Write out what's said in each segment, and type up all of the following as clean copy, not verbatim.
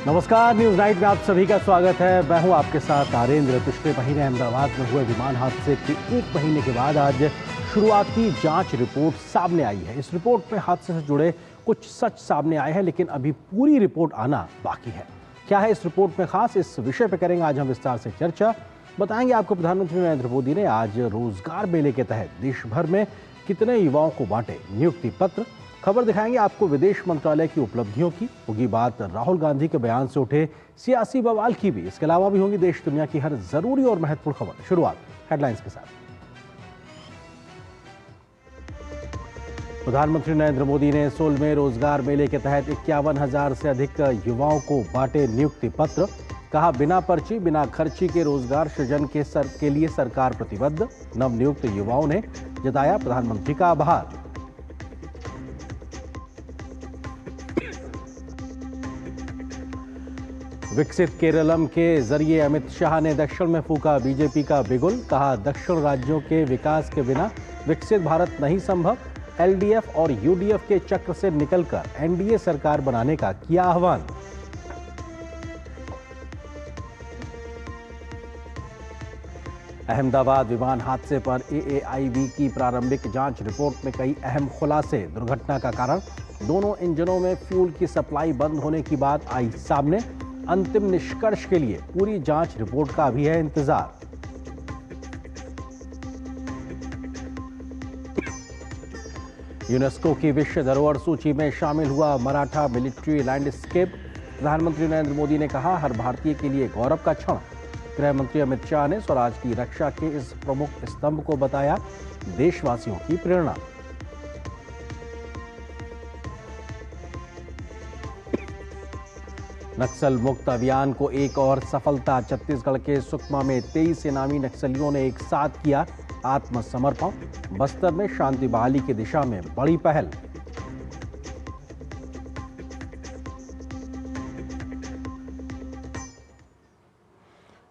नमस्कार, news night में आप सभी का स्वागत है। मैं हूं आपके साथ आरेंद्र। पिछले महीने अहमदाबाद में हुए विमान हादसे के एक महीने के बाद आज शुरुआती जांच रिपोर्ट सामने आई है। इस रिपोर्ट में हादसे से जुड़े कुछ सच सामने आए हैं, लेकिन अभी पूरी रिपोर्ट आना बाकी है। क्या है इस रिपोर्ट में खास, इस विषय पर करेंगे आज हम विस्तार से चर्चा। बताएंगे आपको प्रधानमंत्री नरेंद्र मोदी ने आज रोजगार मेले के तहत देश भर में कितने युवाओं को बांटे नियुक्ति पत्र। खबर दिखाएंगे आपको विदेश मंत्रालय की उपलब्धियों की, होगी बात राहुल गांधी के बयान से उठे सियासी बवाल की भी। इसके अलावा भी होंगी देश दुनिया की हर जरूरी और महत्वपूर्ण खबर। शुरुआत हेडलाइंस के साथ। प्रधानमंत्री नरेंद्र मोदी ने 16वें रोजगार मेले के तहत 51,000 से अधिक युवाओं को बांटे नियुक्ति पत्र। कहा, बिना पर्ची बिना खर्ची के रोजगार सृजन के लिए सरकार प्रतिबद्ध। नवनियुक्त युवाओं ने जताया प्रधानमंत्री का आभार। विकसित केरलम के जरिए अमित शाह ने दक्षिण में फूका बीजेपी का बिगुल। कहा, दक्षिण राज्यों के विकास के बिना विकसित भारत नहीं संभव। एलडीएफ और यूडीएफ के चक्र से निकलकर एनडीए सरकार बनाने का किया आह्वान। अहमदाबाद विमान हादसे पर एएआईबी की प्रारंभिक जांच रिपोर्ट में कई अहम खुलासे। दुर्घटना का कारण दोनों इंजनों में फ्यूल की सप्लाई बंद होने की बात आई सामने। अंतिम निष्कर्ष के लिए पूरी जांच रिपोर्ट का भी है इंतजार। यूनेस्को की विश्व धरोहर सूची में शामिल हुआ मराठा मिलिट्री लैंडस्केप। प्रधानमंत्री नरेंद्र मोदी ने कहा, हर भारतीय के लिए गौरव का क्षण। गृह मंत्री अमित शाह ने स्वराज की रक्षा के इस प्रमुख स्तंभ को बताया देशवासियों की प्रेरणा। नक्सल मुक्त अभियान को एक और सफलता। छत्तीसगढ़ के सुकमा में 23 इनामी नक्सलियों ने एक साथ किया आत्मसमर्पण। बस्तर में शांति बहाली की दिशा में बड़ी पहल।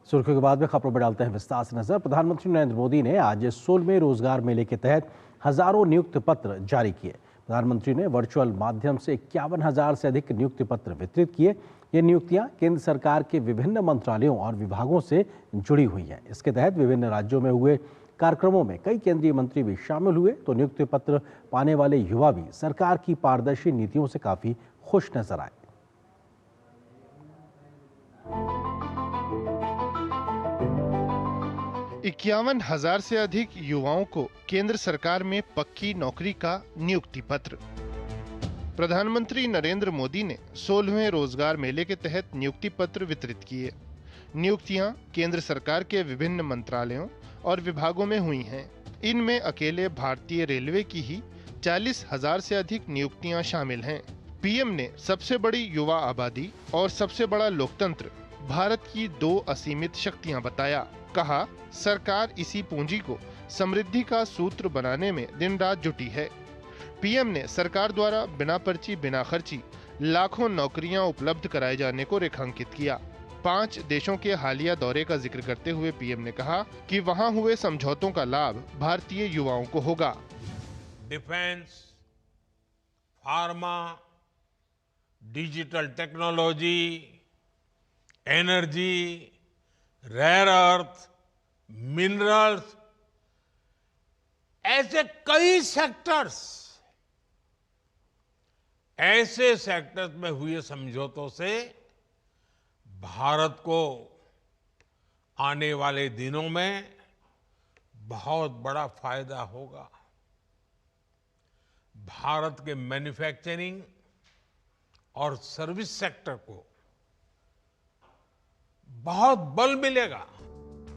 सुर्खियों के बाद में खबरों पर डालते हैं विस्तार से नजर। प्रधानमंत्री नरेंद्र मोदी ने आज 16वें रोजगार मेले के तहत हजारों नियुक्ति पत्र जारी किए। प्रधानमंत्री ने वर्चुअल माध्यम से 51,000 से अधिक नियुक्ति पत्र वितरित किए। ये नियुक्तियां केंद्र सरकार के विभिन्न मंत्रालयों और विभागों से जुड़ी हुई हैं। इसके तहत विभिन्न राज्यों में हुए कार्यक्रमों में कई केंद्रीय मंत्री भी शामिल हुए। तो नियुक्ति पत्र पाने वाले युवा भी सरकार की पारदर्शी नीतियों से काफी खुश नजर आए। 51,000 से अधिक युवाओं को केंद्र सरकार में पक्की नौकरी का नियुक्ति पत्र। प्रधानमंत्री नरेंद्र मोदी ने 16वें रोजगार मेले के तहत नियुक्ति पत्र वितरित किए। नियुक्तियां केंद्र सरकार के विभिन्न मंत्रालयों और विभागों में हुई हैं। इनमें अकेले भारतीय रेलवे की ही 40,000 से अधिक नियुक्तियां शामिल हैं। पीएम ने सबसे बड़ी युवा आबादी और सबसे बड़ा लोकतंत्र भारत की 2 असीमित शक्तियां बताया। कहा, सरकार इसी पूंजी को समृद्धि का सूत्र बनाने में दिन रात जुटी है। पीएम ने सरकार द्वारा बिना पर्ची बिना खर्ची लाखों नौकरियां उपलब्ध कराए जाने को रेखांकित किया। 5 देशों के हालिया दौरे का जिक्र करते हुए पीएम ने कहा कि वहां हुए समझौतों का लाभ भारतीय युवाओं को होगा। Defence, pharma, digital technology, energy, rare earth, minerals, ऐसे कई सेक्टर्स में हुए समझौतों से भारत को आने वाले दिनों में बहुत बड़ा फायदा होगा। भारत के मैन्युफैक्चरिंग और सर्विस सेक्टर को बहुत बल मिलेगा।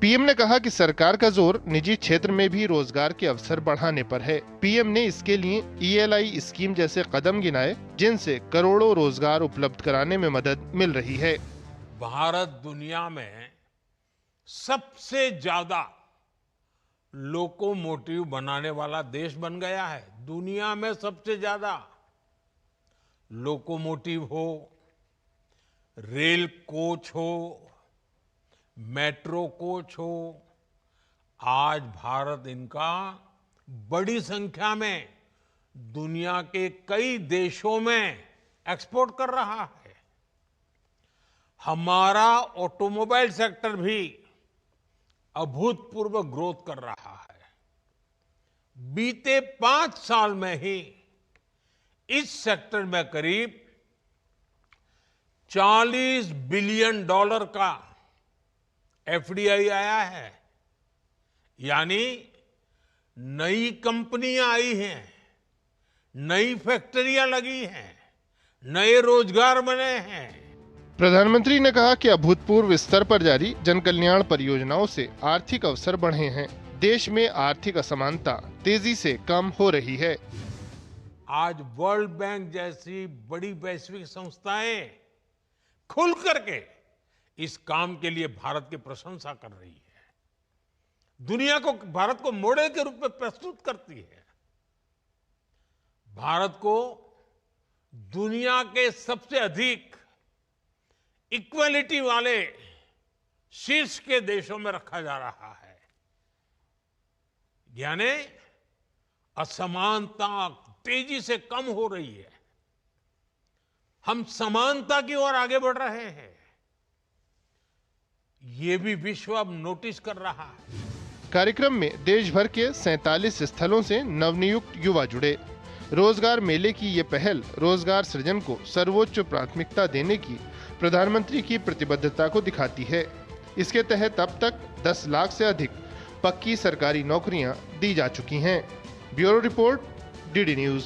पीएम ने कहा कि सरकार का जोर निजी क्षेत्र में भी रोजगार के अवसर बढ़ाने पर है। पीएम ने इसके लिए ईएलआई स्कीम जैसे कदम गिनाए, जिनसे करोड़ों रोजगार उपलब्ध कराने में मदद मिल रही है। भारत दुनिया में सबसे ज्यादा लोकोमोटिव बनाने वाला देश बन गया है। दुनिया में सबसे ज्यादा लोकोमोटिव हो, रेल कोच हो, मेट्रो कोच हो, आज भारत इनका बड़ी संख्या में दुनिया के कई देशों में एक्सपोर्ट कर रहा है। हमारा ऑटोमोबाइल सेक्टर भी अभूतपूर्व ग्रोथ कर रहा है। बीते 5 साल में ही इस सेक्टर में करीब $40 बिलियन का एफडीआई आया है। यानी नई कंपनियां आई हैं, नई फैक्ट्रियां लगी हैं, नए रोजगार बने हैं। प्रधानमंत्री ने कहा कि अभूतपूर्व स्तर पर जारी जन कल्याण परियोजनाओं से आर्थिक अवसर बढ़े हैं। देश में आर्थिक असमानता तेजी से कम हो रही है। आज वर्ल्ड बैंक जैसी बड़ी वैश्विक संस्थाएं खुल करके इस काम के लिए भारत की प्रशंसा कर रही है, दुनिया को भारत को मॉडल के रूप में प्रस्तुत करती है। भारत को दुनिया के सबसे अधिक इक्वलिटी वाले शीर्ष के देशों में रखा जा रहा है। यानी असमानता तेजी से कम हो रही है। हम समानता की ओर आगे बढ़ रहे हैं। ये भी विश्व अब नोटिस कर रहा है। कार्यक्रम में देश भर के 47 स्थलों से नवनियुक्त युवा जुड़े। रोजगार मेले की ये पहल रोजगार सृजन को सर्वोच्च प्राथमिकता देने की प्रधानमंत्री की प्रतिबद्धता को दिखाती है। इसके तहत अब तक 10 लाख से अधिक पक्की सरकारी नौकरियां दी जा चुकी हैं। Bureau report, DD news.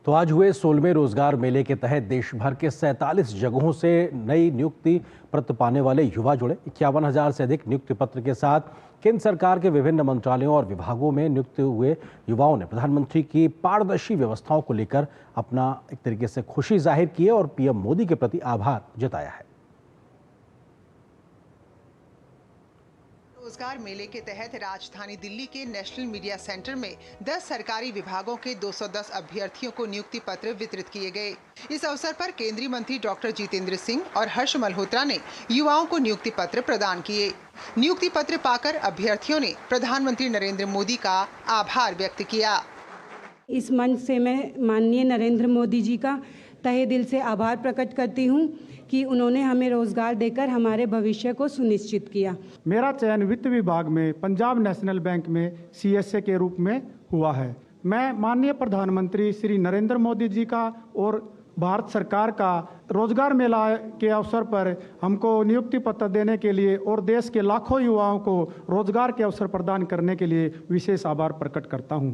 तो आज हुए 16वें रोजगार मेले के तहत देश भर के 47 जगहों से नई नियुक्ति पत्र पाने वाले युवा जुड़े। 51,000 से अधिक नियुक्ति पत्र के साथ केंद्र सरकार के विभिन्न मंत्रालयों और विभागों में नियुक्त हुए युवाओं ने प्रधानमंत्री की पारदर्शी व्यवस्थाओं को लेकर अपना एक तरीके से खुशी जाहिर की है और पीएम मोदी के प्रति आभार जताया है। रोजगार मेले के तहत राजधानी दिल्ली के नेशनल मीडिया सेंटर में 10 सरकारी विभागों के 210 अभ्यर्थियों को नियुक्ति पत्र वितरित किए गए। इस अवसर पर केंद्रीय मंत्री डॉक्टर जितेंद्र सिंह और हर्ष मल्होत्रा ने युवाओं को नियुक्ति पत्र प्रदान किए। नियुक्ति पत्र पाकर अभ्यर्थियों ने प्रधानमंत्री नरेंद्र मोदी का आभार व्यक्त किया। इस मंच से मैं माननीय नरेंद्र मोदी जी का तहे दिल से आभार प्रकट करती हूँ कि उन्होंने हमें रोजगार देकर हमारे भविष्य को सुनिश्चित किया। मेरा चयन वित्त विभाग में पंजाब नेशनल बैंक में सीएसए के रूप में हुआ है। मैं माननीय प्रधानमंत्री श्री नरेंद्र मोदी जी का और भारत सरकार का रोजगार मेला के अवसर पर हमको नियुक्ति पत्र देने के लिए और देश के लाखों युवाओं को रोजगार के अवसर प्रदान करने के लिए विशेष आभार प्रकट करता हूं।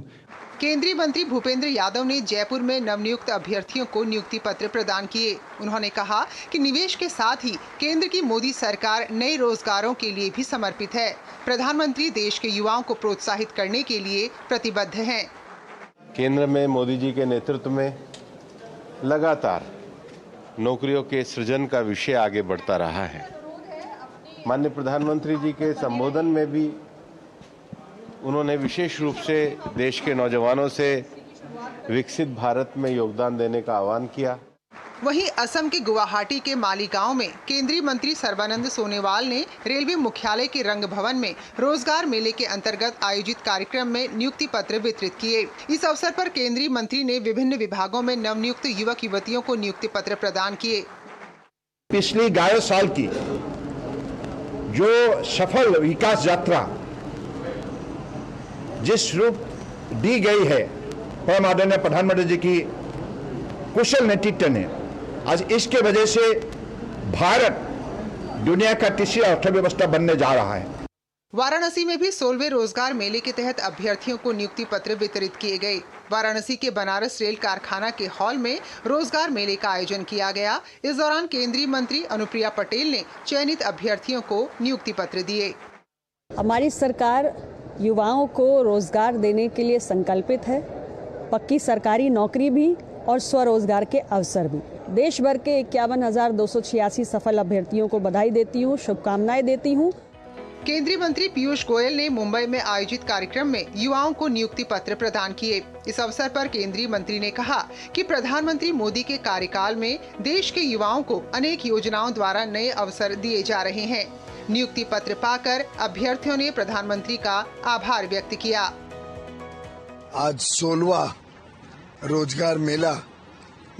केंद्रीय मंत्री भूपेंद्र यादव ने जयपुर में नवनियुक्त अभ्यर्थियों को नियुक्ति पत्र प्रदान किए। उन्होंने कहा कि निवेश के साथ ही केंद्र की मोदी सरकार नए रोजगारों के लिए भी समर्पित है। प्रधानमंत्री देश के युवाओं को प्रोत्साहित करने के लिए प्रतिबद्ध हैं। केंद्र में मोदी जी के नेतृत्व में लगातार नौकरियों के सृजन का विषय आगे बढ़ता रहा है। माननीय प्रधानमंत्री जी के संबोधन में भी उन्होंने विशेष रूप से देश के नौजवानों से विकसित भारत में योगदान देने का आह्वान किया। वहीं असम के गुवाहाटी के मालीगांव में केंद्रीय मंत्री सर्बानंद सोनोवाल ने रेलवे मुख्यालय के रंग भवन में रोजगार मेले के अंतर्गत आयोजित कार्यक्रम में नियुक्ति पत्र वितरित किए। इस अवसर पर केंद्रीय मंत्री ने विभिन्न विभागों में नवनियुक्त युवक युवतियों को नियुक्ति पत्र प्रदान किए। पिछली 11 साल की जो सफल विकास यात्रा जिस रूप दी गई है परम आदरणीय प्रधानमंत्री जी की कुशल नेतृत्व ने, आज इसके वजह से भारत दुनिया का तीसरी अर्थव्यवस्था बनने जा रहा है। वाराणसी में भी 16वें रोजगार मेले के तहत अभ्यर्थियों को नियुक्ति पत्र वितरित किए गए। वाराणसी के बनारस रेल कारखाना के हॉल में रोजगार मेले का आयोजन किया गया। इस दौरान केंद्रीय मंत्री अनुप्रिया पटेल ने चयनित अभ्यर्थियों को नियुक्ति पत्र दिए। हमारी सरकार युवाओं को रोजगार देने के लिए संकल्पित है। पक्की सरकारी नौकरी भी और स्वरोजगार के अवसर भी। देश भर के 51,286 सफल अभ्यर्थियों को बधाई देती हूँ, शुभकामनाएं देती हूँ। केंद्रीय मंत्री पीयूष गोयल ने मुंबई में आयोजित कार्यक्रम में युवाओं को नियुक्ति पत्र प्रदान किए। इस अवसर पर केंद्रीय मंत्री ने कहा कि प्रधानमंत्री मोदी के कार्यकाल में देश के युवाओं को अनेक योजनाओं द्वारा नए अवसर दिए जा रहे हैं। नियुक्ति पत्र पाकर अभ्यर्थियों ने प्रधानमंत्री का आभार व्यक्त किया। आज 16वां रोजगार मेला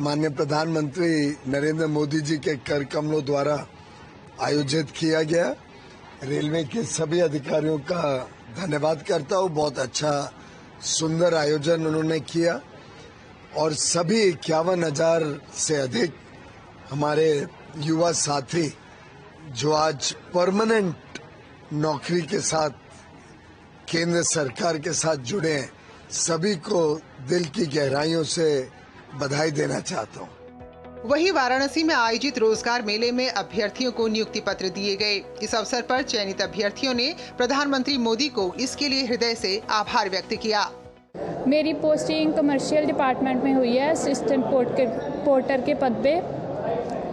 माननीय प्रधानमंत्री नरेंद्र मोदी जी के कर कमलों द्वारा आयोजित किया गया। रेलवे के सभी अधिकारियों का धन्यवाद करता हूँ। बहुत अच्छा सुंदर आयोजन उन्होंने किया और सभी 51,000 से अधिक हमारे युवा साथी जो आज परमानेंट नौकरी के साथ केंद्र सरकार के साथ जुड़े हैं, सभी को दिल की गहराइयों से बधाई देना चाहता हूँ। वहीं वाराणसी में आयोजित रोजगार मेले में अभ्यर्थियों को नियुक्ति पत्र दिए गए। इस अवसर पर चयनित अभ्यर्थियों ने प्रधानमंत्री मोदी को इसके लिए हृदय से आभार व्यक्त किया। मेरी पोस्टिंग कमर्शियल डिपार्टमेंट में हुई है, असिस्टेंट पोर्टर के पद पे।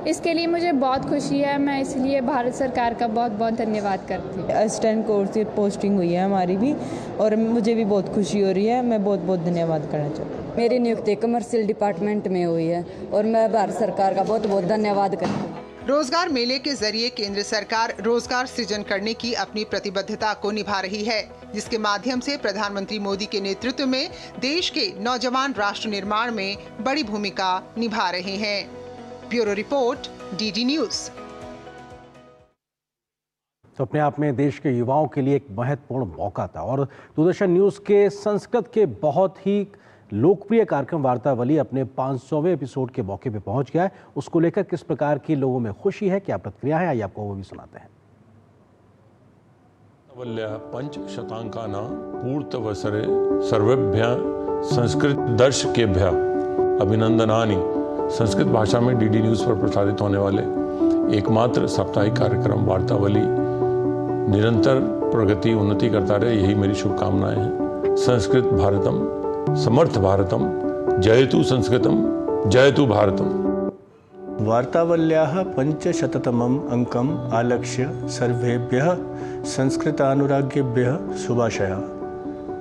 इसके लिए मुझे बहुत खुशी है। मैं इसलिए भारत सरकार का बहुत बहुत धन्यवाद करती हूँ। असिस्टेंट कोर्स की पोस्टिंग हुई है हमारी भी और मुझे भी बहुत खुशी हो रही है। मैं बहुत बहुत धन्यवाद करना चाहती हूँ। मेरी नियुक्ति कमर्शियल डिपार्टमेंट में हुई है और मैं भारत सरकार का बहुत बहुत धन्यवाद करती हूँ। रोजगार मेले के जरिए केंद्र सरकार रोजगार सृजन करने की अपनी प्रतिबद्धता को निभा रही है, जिसके माध्यम से प्रधानमंत्री मोदी के नेतृत्व में देश के नौजवान राष्ट्र निर्माण में बड़ी भूमिका निभा रहे हैं। Bureau report, DD news. तो अपने आप में देश के युवाओं के लिए एक महत्वपूर्ण मौका था और दूरदर्शन न्यूज के संस्कृत के बहुत ही लोकप्रिय कार्यक्रम वार्तावली अपने 500वें एपिसोड के मौके पे पहुंच गया है। उसको लेकर किस प्रकार की लोगों में खुशी है, क्या प्रतिक्रिया है, आइए आपको वो भी सुनाते हैं। पंचशतांकानां पूर्तवसरे सर्वेभ्यः संस्कृत दर्शकेभ्यः अभिनंदनानि। संस्कृत भाषा में डीडी न्यूज़ पर प्रसारित होने वाले एकमात्र साप्ताहिक कार्यक्रम वार्तावली निरंतर प्रगति उन्नति करता रहे, यही मेरी शुभकामनाएं हैं। संस्कृत भारतम, समर्थ भारतम, जयतु संस्कृतम, जयतु भारतम। वार्तावल्याः 500तमम् अंकम् आलक्ष्य सर्वेभ्यः संस्कृतानुरागिभ्यः शुभाशयः।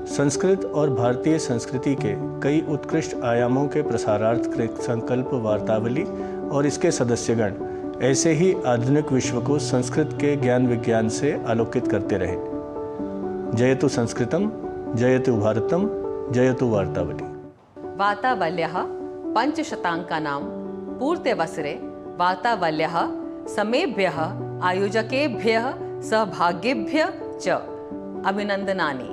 संस्कृत और भारतीय संस्कृति के कई उत्कृष्ट आयामों के प्रसारार्थ कृत संकल्प वार्तावली और इसके सदस्यगण ऐसे ही आधुनिक विश्व को संस्कृत के ज्ञान विज्ञान से आलोकित करते रहे। जयतु संस्कृतम, जयतु भारतम, जयतु वार्तावली। वार्तावल्यः पंचशतांकानां पूर्तिवसरे वार्तावल्यः समेभ्यः आयोजकेभ्यः सहभागिभ्यः च अभिनंदनानि।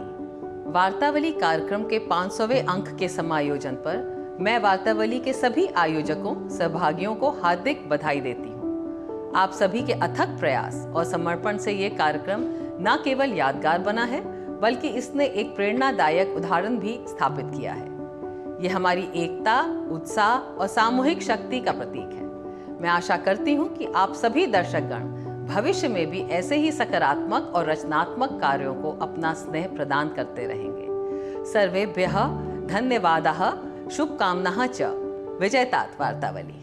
वार्तावली कार्यक्रम के 500वें अंक के समायोजन पर मैं वार्तावली के सभी आयोजकों सहभागियों को हार्दिक बधाई देती हूँ। आप सभी के अथक प्रयास और समर्पण से ये कार्यक्रम न केवल यादगार बना है, बल्कि इसने एक प्रेरणादायक उदाहरण भी स्थापित किया है। ये हमारी एकता, उत्साह और सामूहिक शक्ति का प्रतीक है। मैं आशा करती हूँ कि आप सभी दर्शकगण भविष्य में भी ऐसे ही सकारात्मक और रचनात्मक कार्यों को अपना स्नेह प्रदान करते रहेंगे। सर्वेभ्यः धन्यवादः, शुभकामनाः च। विजयतात वार्तावली।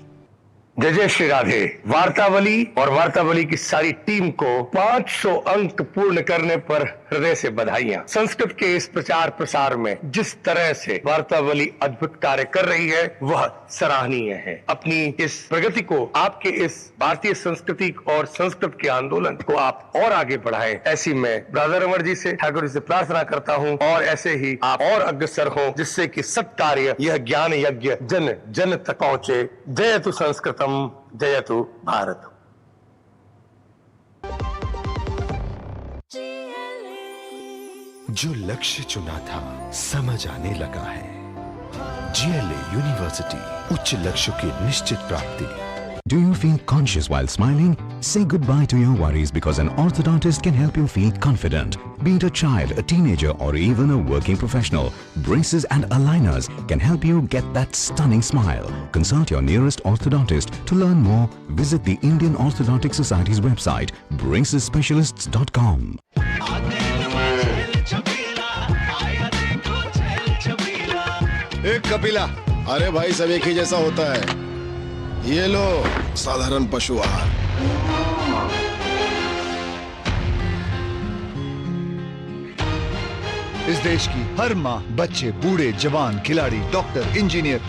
जय जय श्री राधे। वार्तावली और वार्तावली की सारी टीम को 500 अंक पूर्ण करने पर हृदय से बधाइयां। संस्कृत के इस प्रचार प्रसार में जिस तरह से वार्तावली अद्भुत कार्य कर रही है वह सराहनीय है। अपनी इस प्रगति को, आपके इस भारतीय संस्कृति और संस्कृत के आंदोलन को आप और आगे बढ़ाएं, ऐसी मैं ब्रदर अमर जी से, ठाकुर जी से प्रार्थना करता हूं और ऐसे ही आप और अग्रसर हों, जिससे कि सत्कार्य, यह ज्ञान यज्ञ जन जन तक पहुंचे। जयतु संस्कृतम, जयतु भारत। जो लक्ष्य चुना था समझ आने लगा है। GLA यूनिवर्सिटी, उच्च लक्ष्य की निश्चित प्राप्ति। Do you feel conscious while smiling? Say goodbye to your worries because an orthodontist can help you feel confident. Be it a child, a teenager or even a working professional, braces and aligners can help you get that stunning smile. Consult your nearest orthodontist. To learn more, visit the Indian Orthodontic Society's website, bracesspecialists.com. एक कपिला, अरे भाई सब एक ही जैसा होता है। ये लो साधारण पशु आहार। इस देश की हर माँ, बच्चे, बूढ़े, जवान, खिलाड़ी, डॉक्टर, इंजीनियर,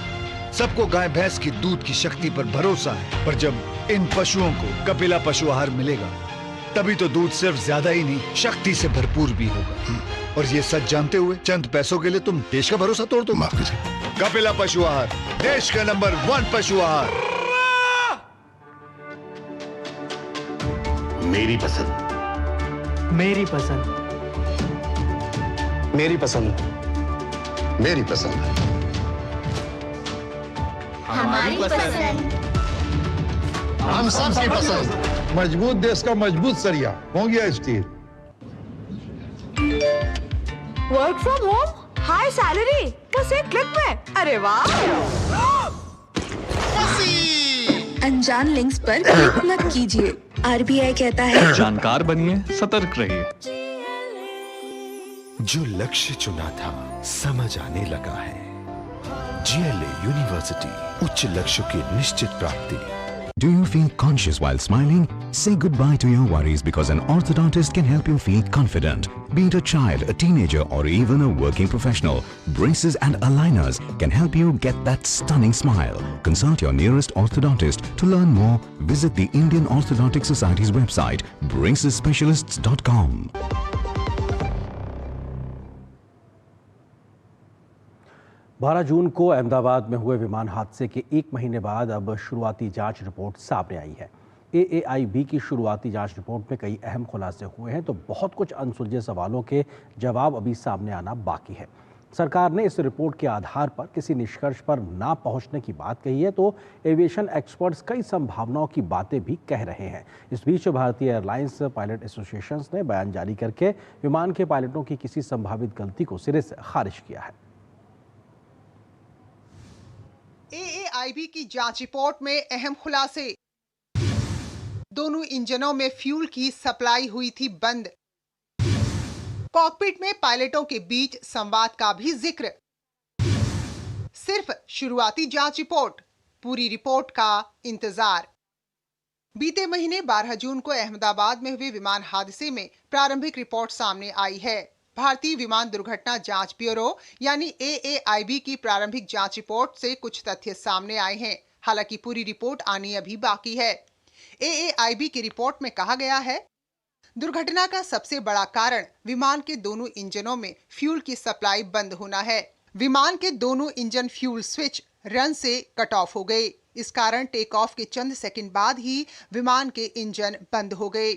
सबको गाय भैंस की दूध की शक्ति पर भरोसा है। पर जब इन पशुओं को कपिला पशु आहार मिलेगा, तभी तो दूध सिर्फ ज्यादा ही नहीं, शक्ति से भरपूर भी होगा। और ये सच जानते हुए चंद पैसों के लिए तुम देश का भरोसा तोड़ दो। माफ कीजिए, कपिला पशु आहार, देश का नंबर 1 पशु आहार। मेरी पसंद, मेरी पसंद, मेरी पसंद, मेरी पसंद, हमारी पसंद, हम सबकी पसंद। मजबूत देश का मजबूत सरिया, होंगे steel. Work from home, high salary, बस एक क्लिक में। अरे वाह! अनजान लिंक्स पर क्लिक मत कीजिए। आरबीआई कहता है जानकार बनिए, सतर्क रहिए। जो लक्ष्य चुना था समझ आने लगा है। GLA यूनिवर्सिटी, उच्च लक्ष्यों की निश्चित प्राप्ति। Do you feel conscious while smiling? Say goodbye to your worries because an orthodontist can help you feel confident. Be it a child, a teenager, or even a working professional, braces and aligners can help you get that stunning smile. Consult your nearest orthodontist. To learn more, visit the Indian Orthodontic Society's website, bracesspecialists.com. 12 जून को अहमदाबाद में हुए विमान हादसे के 1 महीने बाद अब शुरुआती जांच रिपोर्ट सामने आई है। AAIB की शुरुआती जांच रिपोर्ट में कई अहम खुलासे हुए हैं, तो बहुत कुछ अनसुलझे सवालों के जवाब अभी सामने आना बाकी है। सरकार ने इस रिपोर्ट के आधार पर किसी निष्कर्ष पर ना पहुंचने की बात कही है, तो एविएशन एक्सपर्ट्स कई संभावनाओं की बातें भी कह रहे हैं। इस बीच भारतीय एयरलाइंस पायलट एसोसिएशन ने बयान जारी करके विमान के पायलटों की किसी संभावित गलती को सिरे से खारिज किया है। AAIB की जांच रिपोर्ट में अहम खुलासे। दोनों इंजनों में फ्यूल की सप्लाई हुई थी बंद। कॉकपिट में पायलटों के बीच संवाद का भी जिक्र। सिर्फ शुरुआती जांच रिपोर्ट, पूरी रिपोर्ट का इंतजार। बीते महीने 12 जून को अहमदाबाद में हुए विमान हादसे में प्रारंभिक रिपोर्ट सामने आई है। भारतीय विमान दुर्घटना जांच ब्यूरो यानी AAIB की प्रारंभिक जांच रिपोर्ट से कुछ तथ्य सामने आए हैं। हालांकि पूरी रिपोर्ट आनी अभी बाकी है। AAIB की रिपोर्ट में कहा गया है, दुर्घटना का सबसे बड़ा कारण विमान के दोनों इंजनों में फ्यूल की सप्लाई बंद होना है। विमान के दोनों इंजन फ्यूल स्विच रन से कट ऑफ हो गए। इस कारण टेक ऑफ के चंद सेकंड बाद ही विमान के इंजन बंद हो गए।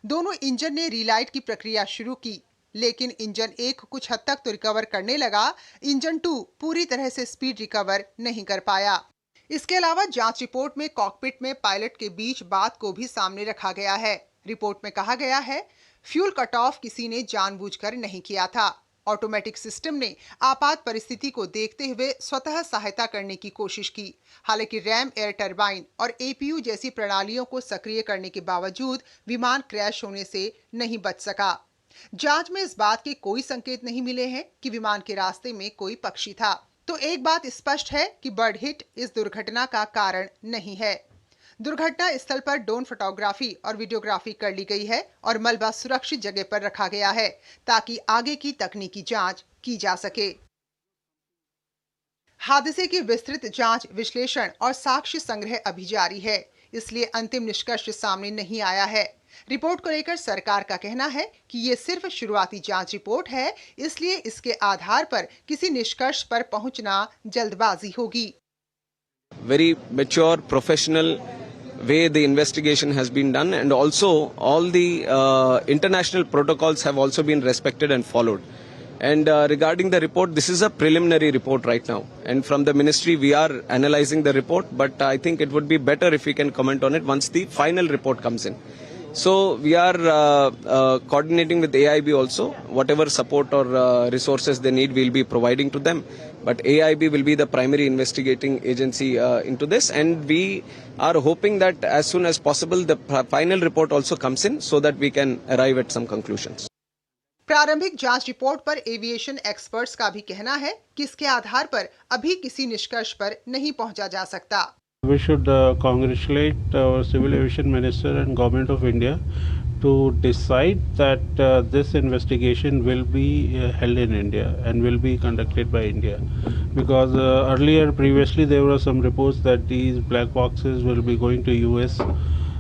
दोनों इंजन ने रीलाइट की प्रक्रिया शुरू की, लेकिन इंजन 1 कुछ हद तक तो रिकवर करने लगा, इंजन 2 पूरी तरह से स्पीड रिकवर नहीं कर पाया। इसके अलावा जांच रिपोर्ट में कॉकपिट में पायलट के बीच बात को भी सामने रखा गया है। रिपोर्ट में कहा गया है, फ्यूल कट ऑफ किसी ने जानबूझकर नहीं किया था। ऑटोमेटिक सिस्टम ने आपात परिस्थिति को देखते हुए स्वतः सहायता करने की कोशिश की। हालांकि रैम, एयर टरबाइन और APU जैसी प्रणालियों को सक्रिय करने के बावजूद विमान क्रैश होने से नहीं बच सका। जांच में इस बात के कोई संकेत नहीं मिले हैं कि विमान के रास्ते में कोई पक्षी था। तो एक बात स्पष्ट है कि बर्ड हिट इस दुर्घटना का कारण नहीं है। दुर्घटना स्थल पर ड्रोन फोटोग्राफी और वीडियोग्राफी कर ली गई है और मलबा सुरक्षित जगह पर रखा गया है ताकि आगे की तकनीकी जांच की जा सके। हादसे की विस्तृत जांच, विश्लेषण और साक्ष्य संग्रह अभी जारी है, इसलिए अंतिम निष्कर्ष सामने नहीं आया है। रिपोर्ट को लेकर सरकार का कहना है कि ये सिर्फ शुरुआती जांच रिपोर्ट है, इसलिए इसके आधार पर किसी निष्कर्ष पर पहुंचना जल्दबाजी होगी। Very mature, professional way the investigation has been done, and also all the international protocols have also been respected and followed. And regarding the report, this is a preliminary report right now, and from the ministry we are analyzing the report, but I think it would be better if we can comment on it once the final report comes in. So we are coordinating with AIB also. Whatever support or resources they need, we'll be providing to them. But AIB will be the primary investigating agency into this, and we are hoping that as soon as possible the final report also comes in so that we can arrive at some conclusions. प्रारंभिक जांच report पर aviation experts का भी कहना है कि इसके आधार पर अभी किसी निष्कर्ष पर नहीं पहुंचा जा सकता। We should congratulate our Civil Aviation Minister and Government of India to decide that this investigation will be held in India and will be conducted by India, because previously there were some reports that these black boxes will be going to US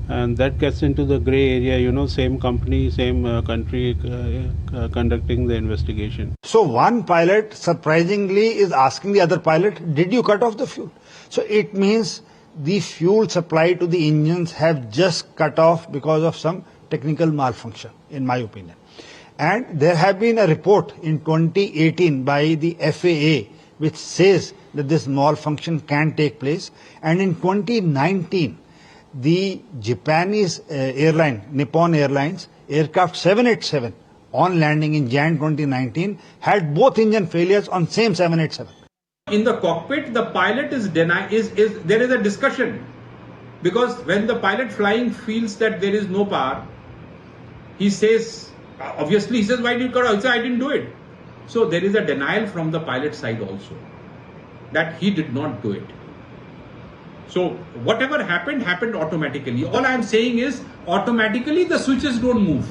and that gets into the gray area, same company, same country conducting the investigation. So one pilot surprisingly is asking the other pilot, did you cut off the fuel? So it means the fuel supply to the engines have just cut off because of some technical malfunction, in my opinion. And there have been a report in 2018 by the FAA which says that this malfunction can take place. And in 2019, the Japanese airline, Nippon Airlines, aircraft 787 on landing in Jan 2019 had both engine failures on same 787. In the cockpit, the pilot is there is a discussion, because when the pilot flying feels that there is no power, he says, obviously he says, why did you cut off? He says, I didn't do it. So there is a denial from the pilot side also that he did not do it. So whatever happened automatically. All I am saying is automatically the switches don't move.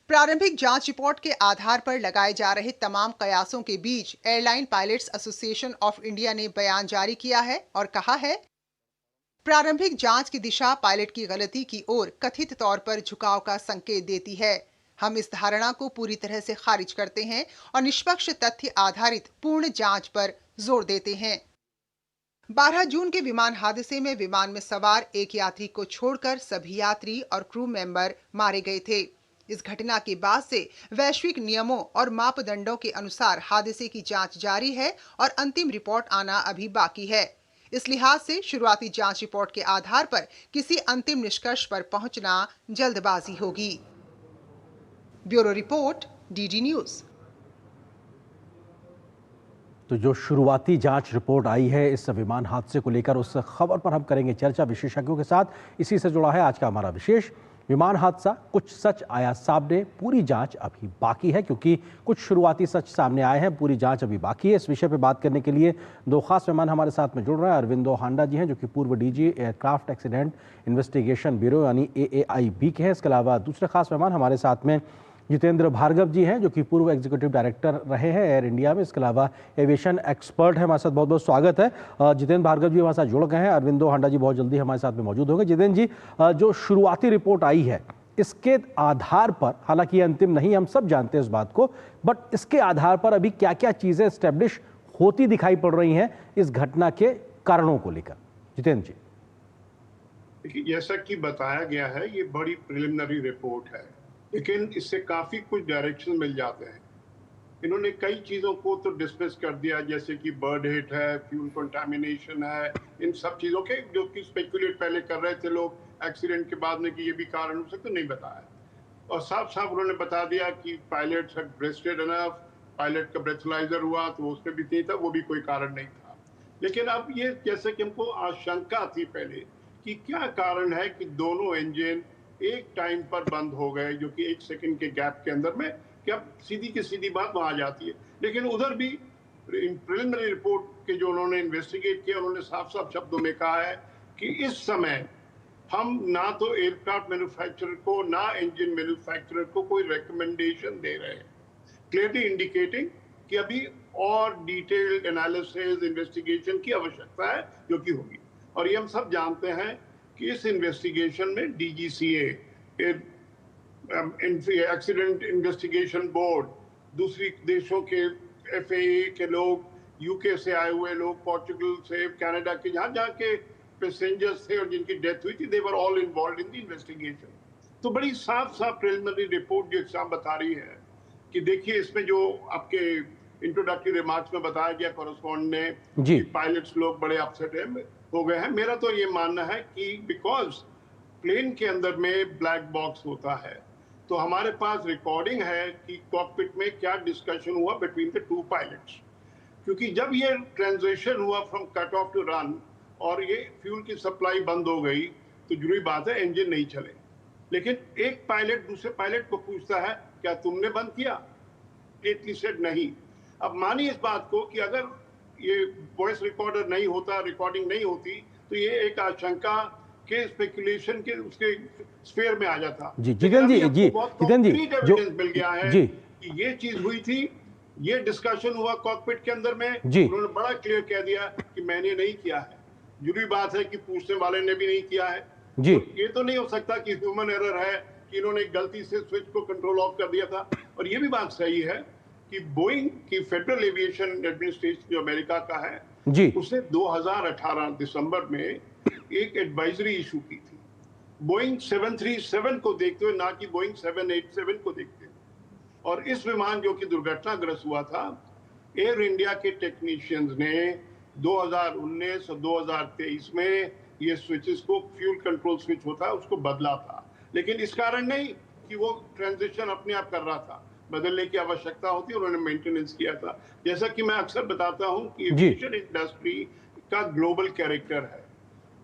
प्रारंभिक जांच report के आधार पर लगाए जा रहे तमाम कयासों के बीच airline pilots association of India ने बयान जारी किया है और कहा है, प्रारंभिक जांच की दिशा पायलट की गलती की ओर कथित तौर पर झुकाव का संकेत देती है। हम इस धारणा को पूरी तरह से खारिज करते हैं और निष्पक्ष तथ्य आधारित पूर्ण जांच पर जोर देते हैं। 12 जून के विमान हादसे में विमान में सवार एक यात्री को छोड़कर सभी यात्री और क्रू मेंबर मारे गए थे। इस घटना के बाद से वैश्विक नियमों और मापदंडों के अनुसार हादसे की जांच जारी है और अंतिम रिपोर्ट आना अभी बाकी है। इस लिहाज से शुरुआती जांच रिपोर्ट के आधार पर किसी अंतिम निष्कर्ष पर पहुंचना जल्दबाजी होगी। Bureau report, DD news. तो जो शुरुआती जांच रिपोर्ट आई है इस विमान हादसे को लेकर, उस खबर पर हम करेंगे चर्चा विशेषज्ञों के साथ। इसी से जुड़ा है आज का हमारा विशेष विमान हादसा, कुछ सच आया सामने, पूरी जांच अभी बाकी है, क्योंकि कुछ शुरुआती सच सामने आए हैं, पूरी जांच अभी बाकी है। इस विषय पर बात करने के लिए दो खास मेहमान हमारे साथ में जुड़ रहे हैं। अरविंदो हांडा जी हैं, जो कि पूर्व DG aircraft accident investigation bureau यानी AAIB के हैं। इसके अलावा दूसरे खास मेहमान हमारे साथ में जितेंद्र भार्गव जी हैं, जो कि पूर्व एग्जीक्यूटिव डायरेक्टर रहे हैं एयर इंडिया में। इसके अलावा एविएशन एक्सपर्ट है। हमारे साथ बहुत बहुत स्वागत है। जितेंद्र भार्गव जी हमारे साथ जुड़ गए हैं। अरविंदो हांडा जी बहुत जल्दी हमारे साथ में मौजूद होंगे। जितेंद्र जी, जो शुरुआती रिपोर्ट आई है इसके आधार पर, हालांकि ये अंतिम नहीं, हम सब जानते हैं इस बात को, बट इसके आधार पर अभी क्या क्या चीजें एस्टेब्लिश होती दिखाई पड़ रही हैं इस घटना के कारणों को लेकर? जितेंद्र जी। देखिए, जैसा कि बताया गया है, ये बड़ी प्रिलिमिनरी रिपोर्ट है, लेकिन इससे काफी कुछ डायरेक्शन मिल जाते हैं। इन्होंने कई चीजों को तो डिस्कस कर दिया, जैसे कि बर्ड हिट है, फ्यूल कंटामिनेशन है, इन सब चीजों के जो कि स्पेकुलेट पहले कर रहे थे लोग एक्सीडेंट के बाद में कि ये भी कारण हो सकता, नहीं बताया। और साफ साफ उन्होंने बता दिया कि pilot had rested enough, pilot का ब्रेथलाइजर हुआ तो उसमें भी नहीं था, वो भी कोई कारण नहीं था। लेकिन अब ये जैसे कि हमको आशंका थी पहले कि क्या कारण है कि दोनों इंजन एक टाइम पर बंद हो गए, जो कि 1 सेकंड के गैप के अंदर में, क्या सीधी की सीधी बात वहां जाती है। लेकिन उधर भी प्रिलिमिनरी रिपोर्ट के जो उन्होंने इन्वेस्टिगेट किया, उन्होंने साफ साफ शब्दों में कहा है कि इस समय हम ना तो एयरक्राफ्ट मैन्युफैक्चरर को ना इंजन मैन्युफैक्चरर को कोई रिकमेंडेशन दे रहे हैं, क्लियरली इंडिकेटिंग कि अभी और डिटेल्ड एनालिसिस इन्वेस्टिगेशन की आवश्यकता है, जो कि होगी। और ये हम सब जानते हैं कि इस इन्वेस्टिगेशन में DGCA, एक्सीडेंट इन्वेस्टिगेशन बोर्ड, दूसरी देशों के FAA के लोग, UK से आए हुए लोग, पोर्चुगल से, कनाडा के, जहाँ के पैसेंजर्स थे और जिनकी डेथ हुई थी, they were all involved in the investigation. तो बड़ी साफ साफ प्रिलिमिनरी रिपोर्ट जो एग्जाम बता रही है कि देखिए, इसमें जो आपके इंट्रोडक्टरी रिमार्क्स में बताया गया कॉरेस्पॉन्डेंट ने कि पायलट्स लोग बड़े अपसेट हो गए हैं। मेरा तो ये मानना है कि बिकॉज प्लेन के अंदर में ब्लैक बॉक्स होता है, तो हमारे पास रिकॉर्डिंग है कि कॉकपिट में क्या डिस्कशन हुआ बिटवीन द 2 पायलट्स। क्योंकि जब ये ट्रांजिशन हुआ from cut off to run और ये फ्यूल की सप्लाई बंद हो गई, तो जरूरी बात है इंजन नहीं चले। लेकिन एक पायलट दूसरे पायलट को पूछता है, क्या तुमने बंद किया? इट सेड नहीं। अब मानिए इस बात को कि अगर ये वॉइस रिकॉर्डर नहीं होता, रिकॉर्डिंग नहीं होती, तो ये एक आशंका के स्पेकुलेशन के उसके स्फीयर में आ जाता। जी जितेंद्र जी, जितेंद्र जी, जो मिल गया है कि ये चीज हुई थी, ये डिस्कशन हुआ कॉकपिट के अंदर में, उन्होंने बड़ा क्लियर कह दिया कि मैंने नहीं किया है। जरूरी बात है कि पूछने वाले ने भी नहीं किया है, जी। तो ये तो नहीं हो सकता कि ह्यूमन एरर है कि इन्होंने गलती से स्विच को कंट्रोल ऑफ कर दिया था। और ये भी बात सही है कि बोइंग की फेडरल एविएशन एडमिनिस्ट्रेशन जो अमेरिका का है जी, उसने 2018 दिसंबर में एक एडवाइजरी इशू की थी बोइंग 737 को देखते हुए, ना कि बोइंग 787 को देखते हुए। और इस विमान जो कि दुर्घटनाग्रस्त हुआ था, एयर इंडिया के टेक्नीशियंस ने 2019 और 2023 में ये स्विचेस को, फ्यूल कंट्रोल स्विच होता है उसको बदला था, लेकिन इस कारण नहीं कि वो ट्रांजिशन अपने आप कर रहा था, बदलने की आवश्यकता होती है, उन्होंने मेंटेनेंस किया था। जैसा कि मैं अक्सर बताता हूं कि एविएशन इंडस्ट्री का ग्लोबल कैरेक्टर है।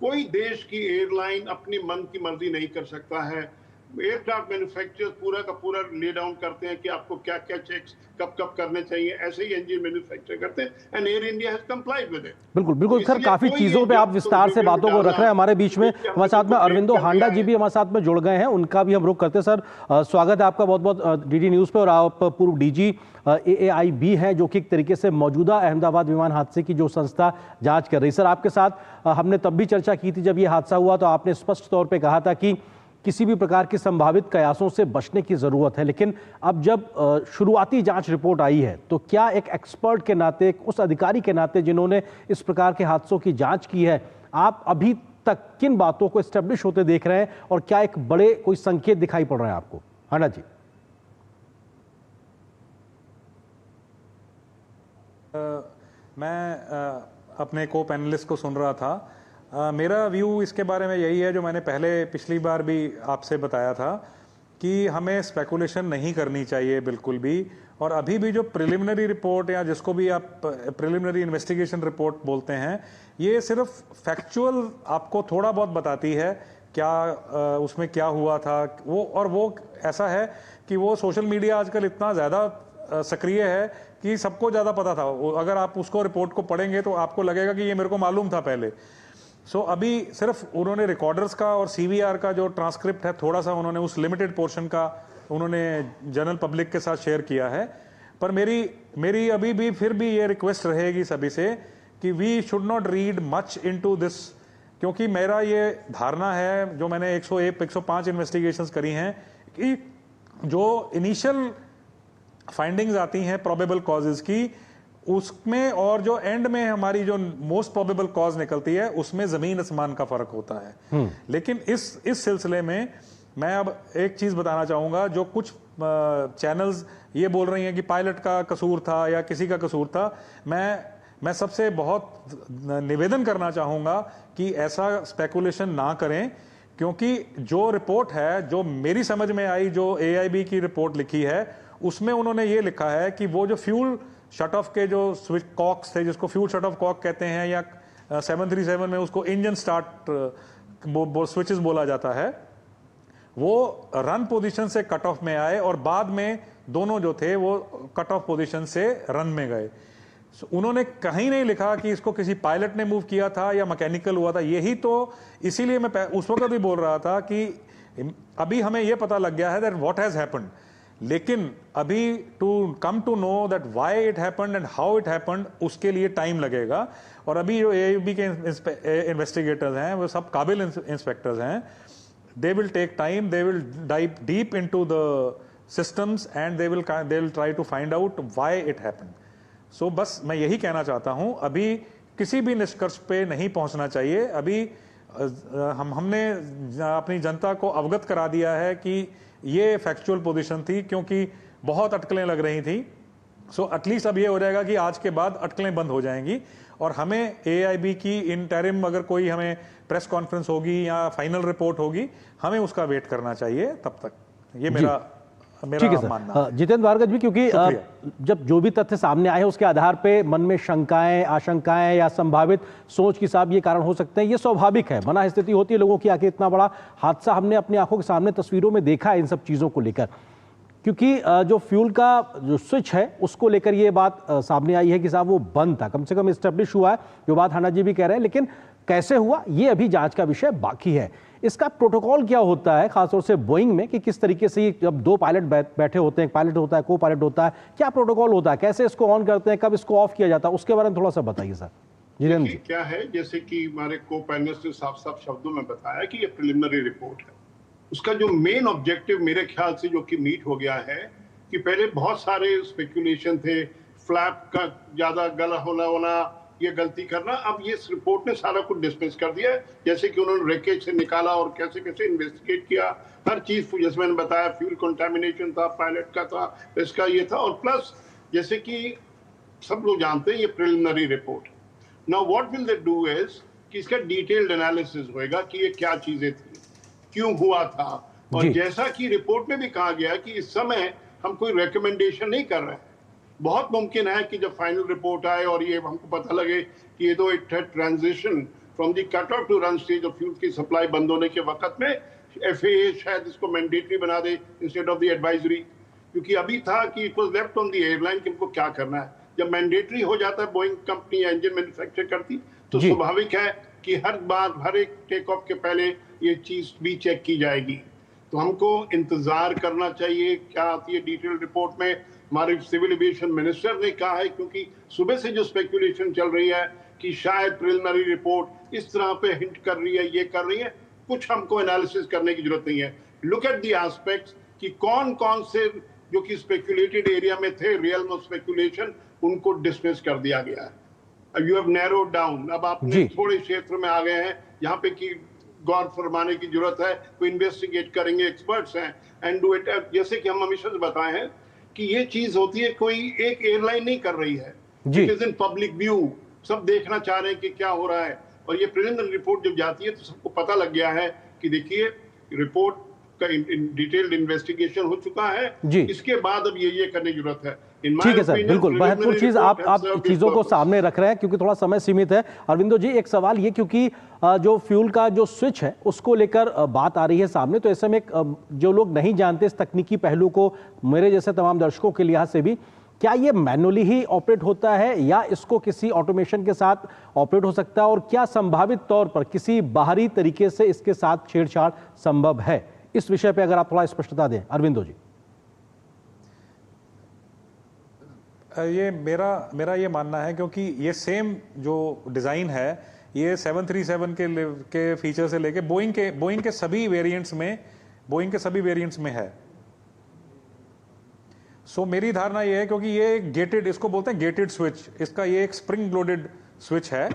कोई देश की एयरलाइन अपनी मन की मर्जी नहीं कर सकता है। एयरक्राफ्ट मैन्युफैक्चरर्स पूरा का पूरा ले डाउन करते हैं कि आपको क्या क्या चेक्स कब कब करने चाहिए, ऐसे ही इंजन मैन्युफैक्चर करते हैं, and air India has complied with it. बिल्कुल बिल्कुल सर, काफी चीजों पे आप विस्तार से बातों को रख रहे हैं। हमारे बीच में हमारे साथ में अरविंदो हांडा जी भी हमारे साथ में जुड़ गए हैं, उनका भी हम रुख करते हैं। सर स्वागत है आपका बहुत बहुत डीडी न्यूज पे। और आप पूर्व डीजी AAIB हैं, जो कि एक तरीके से मौजूदा अहमदाबाद विमान हादसे की जो संस्था जांच कर रही। सर आपके साथ हमने तब भी चर्चा की थी जब ये हादसा हुआ, तो आपने स्पष्ट तौर पे कहा था कि किसी भी प्रकार की संभावित कयासों से बचने की जरूरत है। लेकिन अब जब शुरुआती जांच रिपोर्ट आई है, तो क्या एक एक्सपर्ट के नाते, उस अधिकारी के नाते जिन्होंने इस प्रकार के हादसों की जांच की है, आप अभी तक किन बातों को एस्टेब्लिश होते देख रहे हैं और क्या एक बड़े कोई संकेत दिखाई पड़ रहे हैं आपको? हांडा जी। मैं अपने को पैनलिस्ट को सुन रहा था। मेरा व्यू इसके बारे में यही है जो मैंने पहले पिछली बार भी आपसे बताया था कि हमें स्पेकुलेशन नहीं करनी चाहिए बिल्कुल भी। और अभी भी जो प्रिलिमिनरी रिपोर्ट या जिसको भी आप प्रिलिमिनरी इन्वेस्टिगेशन रिपोर्ट बोलते हैं, ये सिर्फ फैक्चुअल आपको थोड़ा बहुत बताती है क्या उसमें क्या हुआ था। वो ऐसा है कि वो सोशल मीडिया आजकल इतना ज़्यादा सक्रिय है कि सबको ज़्यादा पता था। अगर आप उसको रिपोर्ट को पढ़ेंगे तो आपको लगेगा कि ये मेरे को मालूम था पहले। अभी सिर्फ उन्होंने रिकॉर्डर्स का और CVR का जो ट्रांसक्रिप्ट है, थोड़ा सा उन्होंने उस लिमिटेड पोर्शन का उन्होंने जनरल पब्लिक के साथ शेयर किया है। पर मेरी अभी भी फिर भी ये रिक्वेस्ट रहेगी सभी से कि we should not read much into this, क्योंकि मेरा ये धारणा है, जो मैंने 105 इन्वेस्टिगेशंस करी हैं, कि जो इनिशियल फाइंडिंग्स आती हैं प्रोबेबल कॉजेज की, उसमें और जो एंड में हमारी जो मोस्ट प्रोबेबल कॉज निकलती है, उसमें जमीन आसमान का फर्क होता है। लेकिन इस सिलसिले में मैं अब एक चीज बताना चाहूंगा, जो कुछ चैनल्स ये बोल रही हैं कि पायलट का कसूर था या किसी का कसूर था, मैं सबसे बहुत निवेदन करना चाहूंगा कि ऐसा स्पेकुलेशन ना करें, क्योंकि जो रिपोर्ट है, जो मेरी समझ में आई, जो AIB की रिपोर्ट लिखी है, उसमें उन्होंने ये लिखा है कि वो जो फ्यूल शट ऑफ के जो स्विच कॉक्स थे, जिसको फ्यूल शट ऑफ कॉक कहते हैं, या 737 में उसको इंजन स्टार्ट स्विचेस बोला जाता है, वो रन पोजीशन से कट ऑफ में आए और बाद में दोनों जो थे वो कट ऑफ पोजीशन से रन में गए। उन्होंने कहीं नहीं लिखा कि इसको किसी पायलट ने मूव किया था या मैकेनिकल हुआ था। यही तो इसीलिए मैं उस वक्त भी बोल रहा था कि अभी हमें यह पता लग गया है दैट व्हाट हैज हैपेंड, लेकिन अभी to come to know that why it happened and how it happened, उसके लिए टाइम लगेगा। और अभी जो AIB के इन्वेस्टिगेटर्स हैं, वो सब काबिल इंस्पेक्टर्स हैं। They will take time, they will dive deep into the systems and they will try to find out why it happened. So बस मैं यही कहना चाहता हूं, अभी किसी भी निष्कर्ष पे नहीं पहुंचना चाहिए। अभी हमने अपनी जनता को अवगत करा दिया है कि ये फैक्चुअल पोजीशन थी, क्योंकि बहुत अटकलें लग रही थी। सो एटलीस्ट अब ये हो जाएगा कि आज के बाद अटकलें बंद हो जाएंगी और हमें AIB की इंटरिम अगर कोई हमें प्रेस कॉन्फ्रेंस होगी या फाइनल रिपोर्ट होगी, हमें उसका वेट करना चाहिए तब तक। ये मेरा ठीक है सर। जितेंद्र भार्गव भी, क्योंकि जब जो भी तथ्य सामने आए उसके आधार पे मन में शंकाएं, आशंकाएं या संभावित सोच की साहब ये कारण हो सकते हैं, ये स्वाभाविक है। मना स्थिति होती है लोगों की, आखिर इतना बड़ा हादसा हमने अपनी आंखों के सामने तस्वीरों में देखा है इन सब चीजों को लेकर। क्योंकि जो फ्यूल का जो स्विच है उसको लेकर ये बात सामने आई है कि साहब वो बंद था, कम से कम एस्टेब्लिश हुआ है, जो बात हांडा जी भी कह रहे हैं। लेकिन कैसे हुआ ये अभी जांच का विषय बाकी है। इसका प्रोटोकॉल क्या होता है खासतौर से बोइंग में, कि किस तरीके से जब दो पायलट बैठे होते हैं, पायलट होता है, को पायलट होता है, क्या प्रोटोकॉल होता है, कैसे इसको ऑन करते हैं, कब इसको ऑफ किया जाता है, उसके बारे में थोड़ा सा बताइए सर। जी क्या है, जैसे कि हमारे को पैनलिस्ट ने साफ साफ शब्दों में बताया कि ये प्रिलिमिनरी रिपोर्ट है। उसका जो मेन ऑब्जेक्टिव मेरे ख्याल से जो कि मीट हो गया है कि पहले बहुत सारे स्पेकुलेशन थे, फ्लैप का ज्यादा गला होना, ये गलती करना। अब ये इस रिपोर्ट ने सारा कुछ डिस्मिस कर दिया है, जैसे कि उन्होंने रैकेज से निकाला और कैसे कैसे इन्वेस्टिगेट किया, हर चीज जैसे मैंने बताया, फ्यूल कंटामिनेशन था, पायलट का था, इसका ये था, और प्लस जैसे कि सब लोग जानते हैं ये preliminary report. Now what will they do is कि इसका डिटेल्ड एनालिसिस होएगा कि ये क्या चीजें थी, क्यों हुआ था, और जैसा कि रिपोर्ट में भी कहा गया कि इस समय हम कोई रिकमेंडेशन नहीं कर रहे हैं। बहुत मुमकिन है कि जब फाइनल रिपोर्ट आए और ये हमको पता लगे कि ये तो एक transition from the cut off to run stage of fuel की सप्लाई बंद होने के वक्त में FAA शायद इसको मैंडेटरी बना दे इंस्टेड ऑफ द एडवाइजरी, क्योंकि अभी था कि it was left on the airline कि इनको क्या करना है। जब मैंडेटरी हो जाता है, बोइंग कंपनी या इंजन मैन्युफैक्चर करती, तो स्वाभाविक है कि हर बार हर एक टेक ऑफ के पहले ये चीज भी चेक की जाएगी। तो हमको इंतजार करना चाहिए क्या आती है डिटेल रिपोर्ट में। हमारे सिविल एविएशन मिनिस्टर ने कहा है, क्योंकि सुबह से जो स्पेकुलेशन चल रही है कि शायद प्रिलिमिनरी रिपोर्ट इस तरह पे हिंट कर रही है, ये कर रही है, कुछ हमको एनालिसिस करने की जरूरत नहीं है। लुक एट द एस्पेक्ट्स कि कौन कौन से जो कि स्पेकुलेटेड एरिया में थे, रियल ऑफ स्पेकुलेशन, उनको डिसमिस कर दिया गया है। You have narrowed down. अब आप थोड़े क्षेत्र में आ गए हैं यहाँ पे कि गौर फरमाने की जरूरत है, कोई इन्वेस्टिगेट करेंगे, एक्सपर्ट्स हैं, एंड डू इट। जैसे कि हम हमेशा से बताए हैं कि ये चीज होती है, कोई एक एयरलाइन नहीं कर रही है, it is in public view, सब देखना चाह रहे हैं कि क्या हो रहा है। और ये प्रिलिमिनरी रिपोर्ट जब जाती है तो सबको पता लग गया है कि देखिए रिपोर्ट का डिटेल्ड इन्वेस्टिगेशन हो चुका है, इसके बाद अब ये करने की जरूरत है। ठीक है सर, बिल्कुल महत्वपूर्ण चीज आप चीजों को सामने रख रहे हैं, क्योंकि थोड़ा समय सीमित है। अरविंदो जी, एक सवाल ये, क्योंकि जो फ्यूल का जो स्विच है उसको लेकर बात आ रही है सामने, तो ऐसे में जो लोग नहीं जानते इस तकनीकी पहलू को, मेरे जैसे तमाम दर्शकों के लिहाज से भी, क्या ये मैनुअली ही ऑपरेट होता है या इसको किसी ऑटोमेशन के साथ ऑपरेट हो सकता है, और क्या संभावित तौर पर किसी बाहरी तरीके से इसके साथ छेड़छाड़ संभव है? इस विषय पे अगर आप थोड़ा स्पष्टता दें अरविंदो जी। ये मेरा ये मानना है, क्योंकि ये सेम जो डिज़ाइन है ये 737 के फीचर से लेके बोइंग के सभी वेरिएंट्स में है। सो मेरी धारणा ये है, क्योंकि ये एक गेटेड, इसको बोलते हैं गेटेड स्विच, इसका ये एक स्प्रिंग लोडेड स्विच है।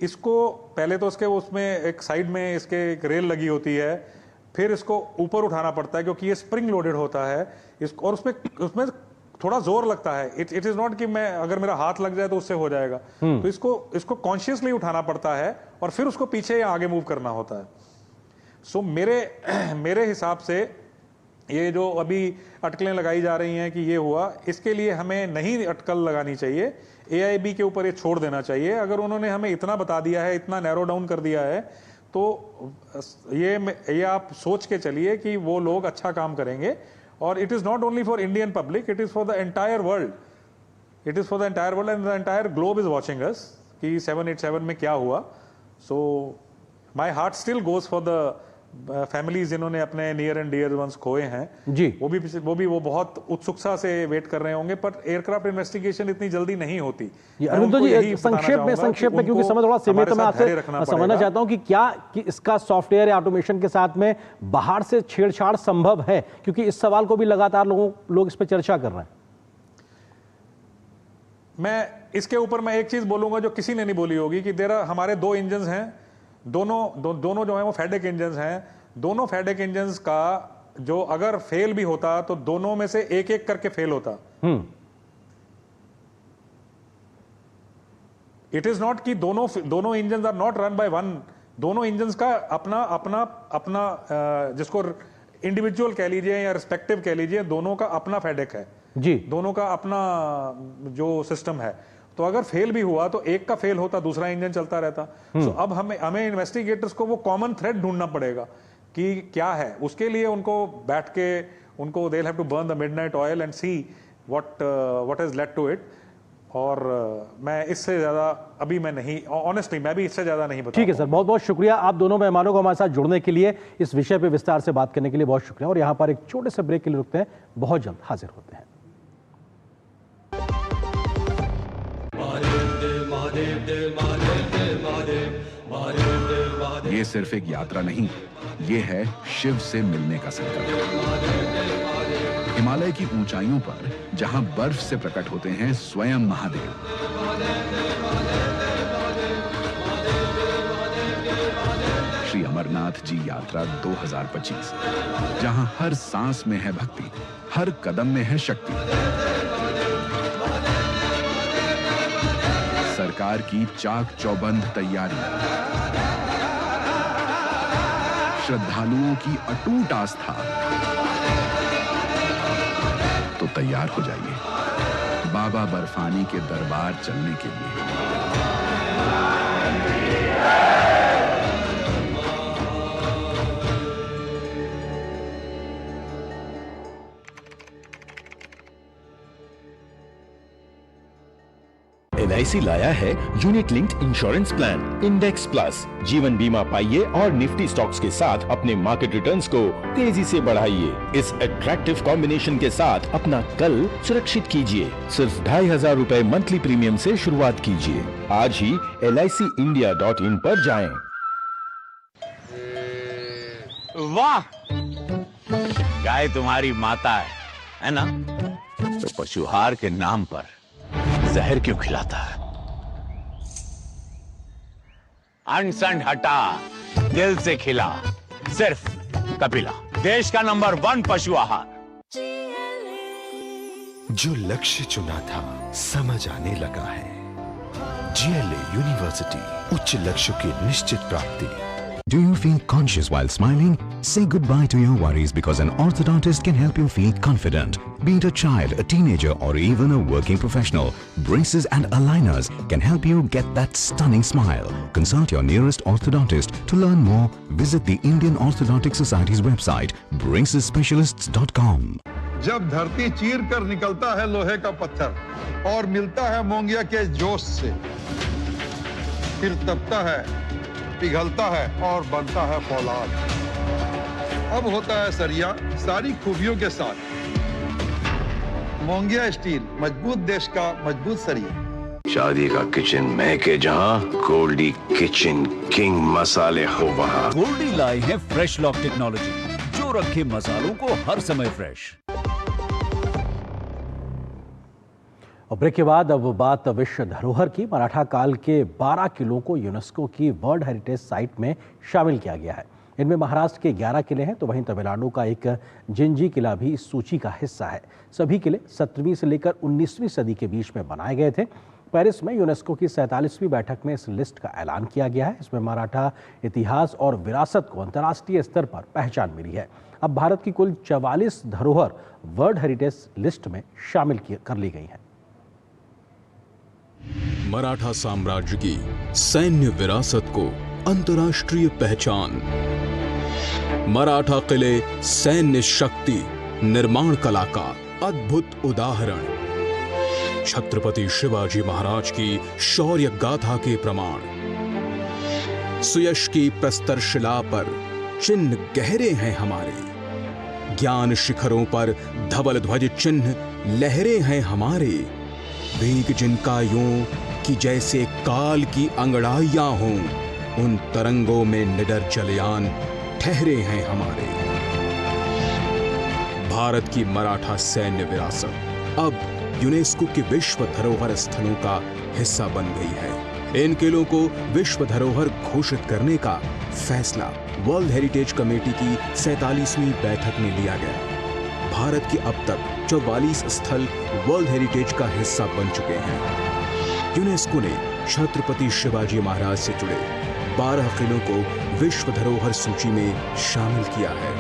इसको पहले तो उसमें एक साइड में इसके एक रेल लगी होती है, फिर इसको ऊपर उठाना पड़ता है क्योंकि ये स्प्रिंग लोडेड होता है इसको, और उसमें थोड़ा जोर लगता है। इट इज नॉट कि मैं अगर मेरा हाथ लग जाए तो उससे हो जाएगा, तो इसको कॉन्शियसली उठाना पड़ता है और फिर उसको पीछे या आगे मूव करना होता है। सो मेरे हिसाब से ये जो अभी अटकलें लगाई जा रही हैं कि ये हुआ, इसके लिए हमें नहीं अटकल लगानी चाहिए, AIB के ऊपर ये छोड़ देना चाहिए। अगर उन्होंने हमें इतना बता दिया है, इतना नैरो डाउन कर दिया है, तो ये आप सोच के चलिए कि वो लोग अच्छा काम करेंगे। और it is not only for Indian public, it is for the entire world, and the entire globe is watching us कि 787 में क्या हुआ। So my heart still goes for the families जिन्होंने अपने नियर एंड डियर वंस खोए हैं जी, वो बहुत उत्सुकता से वेट कर रहे होंगे, पर एयरक्राफ्ट इन्वेस्टिगेशन इतनी जल्दी नहीं होती। अरविंदो जी, संक्षेप में क्योंकि समय थोड़ा सीमित है, मैं आपसे समझना चाहता हूं कि क्या कि इसका सॉफ्टवेयर या ऑटोमेशन के साथ में बाहर से छेड़छाड़ संभव है, क्योंकि इस सवाल को भी लगातार लोग इस पर चर्चा कर रहे हैं। मैं इसके ऊपर मैं एक चीज बोलूंगा जो किसी ने नहीं बोली होगी कि हमारे 2 इंजन हैं, दोनों जो है वो फेडेक इंजन्स हैं। दोनों फेडेक इंजन्स का जो अगर फेल भी होता तो दोनों में से एक करके फेल होता। इट इज नॉट कि दोनों engines are not run by one. दोनों इंजन्स का अपना जिसको इंडिविजुअल कह लीजिए या रिस्पेक्टिव कह लीजिए, दोनों का अपना फेडेक है जी, दोनों का अपना जो सिस्टम है। तो अगर फेल भी हुआ तो एक का फेल होता, दूसरा इंजन चलता रहता। तो अब हमें इन्वेस्टिगेटर्स को वो कॉमन थ्रेड ढूंढना पड़ेगा कि क्या है। उसके लिए उनको बैठ के उनको they will have to burn the midnight oil and see what has led to it. और मैं इससे ज्यादा अभी मैं नहीं, ऑनेस्टली मैं भी इससे ज्यादा नहीं बता। ठीक है सर, बहुत बहुत शुक्रिया आप दोनों मेहमानों को हमारे साथ जुड़ने के लिए, इस विषय पे विस्तार से बात करने के लिए बहुत शुक्रिया। और यहाँ पर एक छोटे से ब्रेक के लिए रुकते हैं, बहुत जल्द हाजिर होते हैं। महादेव देव महादेव देव महादेव ये सिर्फ एक यात्रा नहीं, ये है शिव से मिलने का संकल्प। हिमालय की ऊंचाइयों पर जहां बर्फ से प्रकट होते हैं स्वयं महादेव, श्री अमरनाथ जी यात्रा 2025, जहां हर सांस में है भक्ति, हर कदम में है शक्ति। सरकार की चाक चौबंद तैयारी, श्रद्धालुओं की अटूट आस्था। तो तैयार हो जाइए बाबा बर्फानी के दरबार चलने के लिए। LIC लाया है unit linked insurance plan index plus. जीवन बीमा पाइए और निफ्टी स्टॉक्स के साथ अपने मार्केट रिटर्न्स को तेजी से बढ़ाइए। इस अट्रैक्टिव कॉम्बिनेशन के साथ अपना कल सुरक्षित कीजिए। सिर्फ 2500 रुपए मंथली प्रीमियम से शुरुआत कीजिए। आज ही LICindia.in पर जाएं। वाह, गाय तुम्हारी माता है ना? तो पशुहार के नाम पर जहर क्यों खिलाता है? अनसन हटा, दिल से खिला। सिर्फ कपिला, देश का नंबर 1 पशु आहार। जो लक्ष्य चुना था समझ आने लगा है। GLA यूनिवर्सिटी, उच्च लक्ष्य की निश्चित प्राप्ति। Do you feel conscious while smiling? Say goodbye to your worries because an orthodontist can help you feel confident. Be it a child, a teenager, or even a working professional, braces and aligners can help you get that stunning smile. Consult your nearest orthodontist. To learn more, visit the Indian Orthodontic Society's website, bracesspecialists.com. जब धरती चीर कर निकलता है लोहे का पत्थर और मिलता है मोंगिया के जोश से, फिर तपता है, पिघलता है और बनता है फौलाद। अब होता है सरिया सारी खूबियों के साथ। मोंगिया स्टील, मजबूत देश का मजबूत सरिया। शादी का किचन महके जहां, गोल्डी किचन किंग मसाले हो वहां। गोल्डी लाई है फ्रेश लॉक टेक्नोलॉजी, जो रखे मसालों को हर समय फ्रेश। और ब्रेक के बाद अब बात विश्व धरोहर की। मराठा काल के 12 किलों को यूनेस्को की वर्ल्ड हेरिटेज साइट में शामिल किया गया है। इनमें महाराष्ट्र के 11 किले हैं, तो वहीं तमिलनाडु का एक जिंजी किला भी इस सूची का हिस्सा है। सभी किले 17वीं से लेकर 19वीं सदी के बीच में बनाए गए थे। पेरिस में यूनेस्को की 47वीं बैठक में इस लिस्ट का ऐलान किया गया है। इसमें मराठा इतिहास और विरासत को अंतर्राष्ट्रीय स्तर पर पहचान मिली है। अब भारत की कुल 44 धरोहर वर्ल्ड हेरिटेज लिस्ट में शामिल कर ली गई हैं। मराठा साम्राज्य की सैन्य विरासत को अंतर्राष्ट्रीय पहचान। मराठा किले सैन्य शक्ति निर्माण कला का अद्भुत उदाहरण। छत्रपति शिवाजी महाराज की शौर्य गाथा के प्रमाण। सुयश की प्रस्तर शिला पर चिन्ह गहरे हैं हमारे। ज्ञान शिखरों पर धवल ध्वज चिन्ह लहरे हैं हमारे। वेग जिनका यूं कि जैसे काल की अंगड़ाइयां हों, उन तरंगों में निडर जलयान ठहरे हैं हमारे। भारत की मराठा सैन्य विरासत अब यूनेस्को के विश्व धरोहर स्थलों का हिस्सा बन गई है। इन किलों को विश्व धरोहर घोषित करने का फैसला वर्ल्ड हेरिटेज कमेटी की 47वीं बैठक में लिया गया। भारत के अब तक 44 स्थल वर्ल्ड हेरिटेज का हिस्सा बन चुके हैं। यूनेस्को ने छत्रपति शिवाजी महाराज से जुड़े 12 किलों को विश्व धरोहर सूची में शामिल किया है।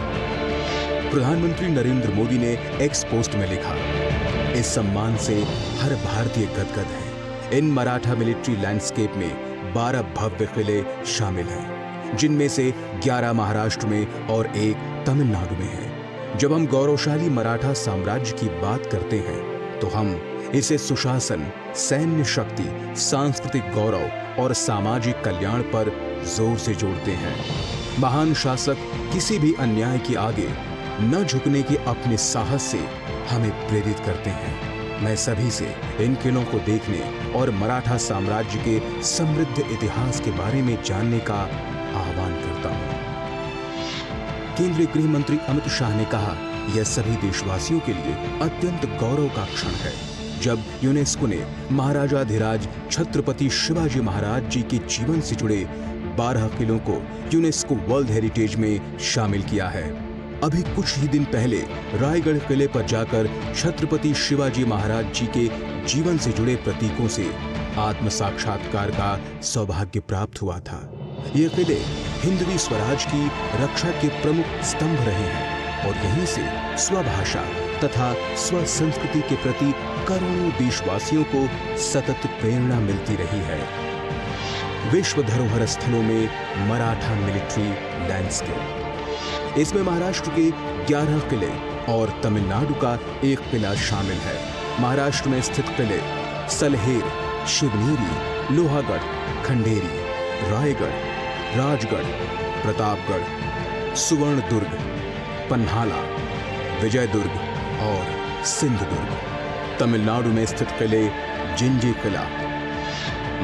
प्रधानमंत्री नरेंद्र मोदी ने एक्स पोस्ट में लिखा, इस सम्मान से हर भारतीय गदगद है। इन मराठा मिलिट्री लैंडस्केप में 12 भव्य किले शामिल हैं, जिनमें से 11 महाराष्ट्र में और 1 तमिलनाडु में है। जब हम गौरवशाली मराठा साम्राज्य की बात करते हैं तो हम इसे सुशासन, सैन्य शक्ति, सांस्कृतिक गौरव और सामाजिक कल्याण पर जोर से जोड़ते हैं। महान शासक किसी भी अन्याय के आगे न झुकने के अपने साहस से हमें प्रेरित करते हैं। मैं सभी से इन किलों को देखने और मराठा साम्राज्य के समृद्ध इतिहास के बारे में जानने का आह्वान करता हूं। केंद्रीय गृह मंत्री अमित शाह ने कहा, यह सभी देशवासियों के लिए अत्यंत गौरव का क्षण है जब यूनेस्को ने महाराजाधिराज छत्रपति शिवाजी महाराज जी के जीवन से जुड़े 12 किलों को यूनेस्को वर्ल्ड हेरिटेज में शामिल किया है। अभी कुछ ही दिन पहले रायगढ़ किले पर जाकर छत्रपति शिवाजी महाराज जी के जीवन से जुड़े प्रतीकों से आत्म साक्षात्कार का सौभाग्य प्राप्त हुआ था। ये किले हिंदवी स्वराज की रक्षा के प्रमुख स्तंभ रहे हैं और यहीं से स्वभाषा तथा स्व संस्कृति के प्रति करोड़ों देशवासियों को सतत प्रेरणा मिलती रही है। विश्व धरोहर स्थलों में मराठा मिलिट्री लैंडस्केप, इसमें महाराष्ट्र के 11 किले और तमिलनाडु का एक किला शामिल है। महाराष्ट्र में स्थित किले सलहेर, शिवनेरी, लोहागढ़, खंडेरी, रायगढ़, राजगढ़, प्रतापगढ़, सुवर्णदुर्ग, पन्हाला, विजयदुर्ग और सिंधुदुर्ग। तमिलनाडु में स्थित किले जिंजी किला।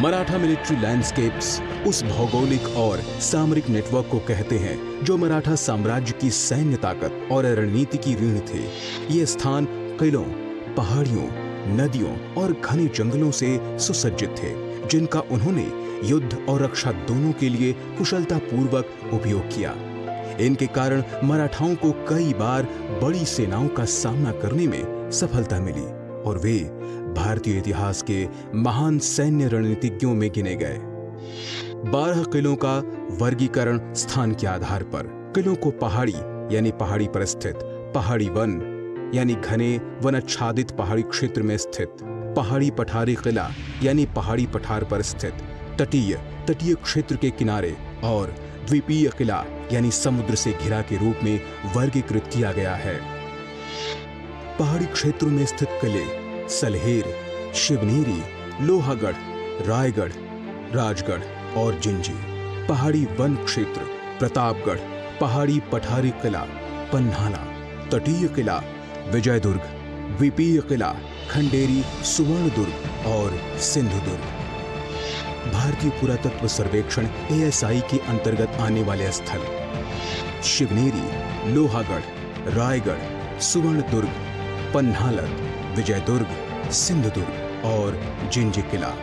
मराठा मिलिट्री लैंडस्केप्स उस भौगोलिक और सामरिक नेटवर्क को कहते हैं जो मराठा साम्राज्य की सैन्य ताकत और रणनीति की रीढ़ थे। ये स्थान किलों, पहाड़ियों, नदियों और घने जंगलों से सुसज्जित थे जिनका उन्होंने युद्ध और रक्षा दोनों के लिए कुशलता पूर्वक उपयोग किया। इनके कारण मराठाओं को कई बार बड़ी सेनाओं का सामना करने में सफलता मिली और वे भारतीय इतिहास के महान सैन्य रणनीतिज्ञों में गिने गए। 12 किलों का वर्गीकरण स्थान के आधार पर। किलों को पहाड़ी यानी पहाड़ी पर स्थित, पहाड़ी वन यानी घने वनाच्छादित पहाड़ी क्षेत्र में स्थित, पहाड़ी पठारी किला यानी पहाड़ी पठार पर स्थित, तटीय क्षेत्र के किनारे और द्वीपीय किला यानी समुद्र से घिरा के रूप में वर्गीकृत किया गया है। पहाड़ी क्षेत्रों में स्थित किले सलहेर, शिवनेरी, लोहागढ़, रायगढ़, राजगढ़ और जिंजी। पहाड़ी वन क्षेत्र प्रतापगढ़, पहाड़ी पठारी किला पन्हाला, तटीय किला विजयदुर्ग, द्वीपीय किला खंडेरी, सुवर्णदुर्ग और सिंधुदुर्ग। भारतीय पुरातत्व सर्वेक्षण ASI के अंतर्गत आने वाले स्थल शिवनेरी, लोहागढ़, रायगढ़, सुवर्णदुर्ग, पन्हालर, विजयदुर्ग, सिंधुदुर्ग और जिंजी किला।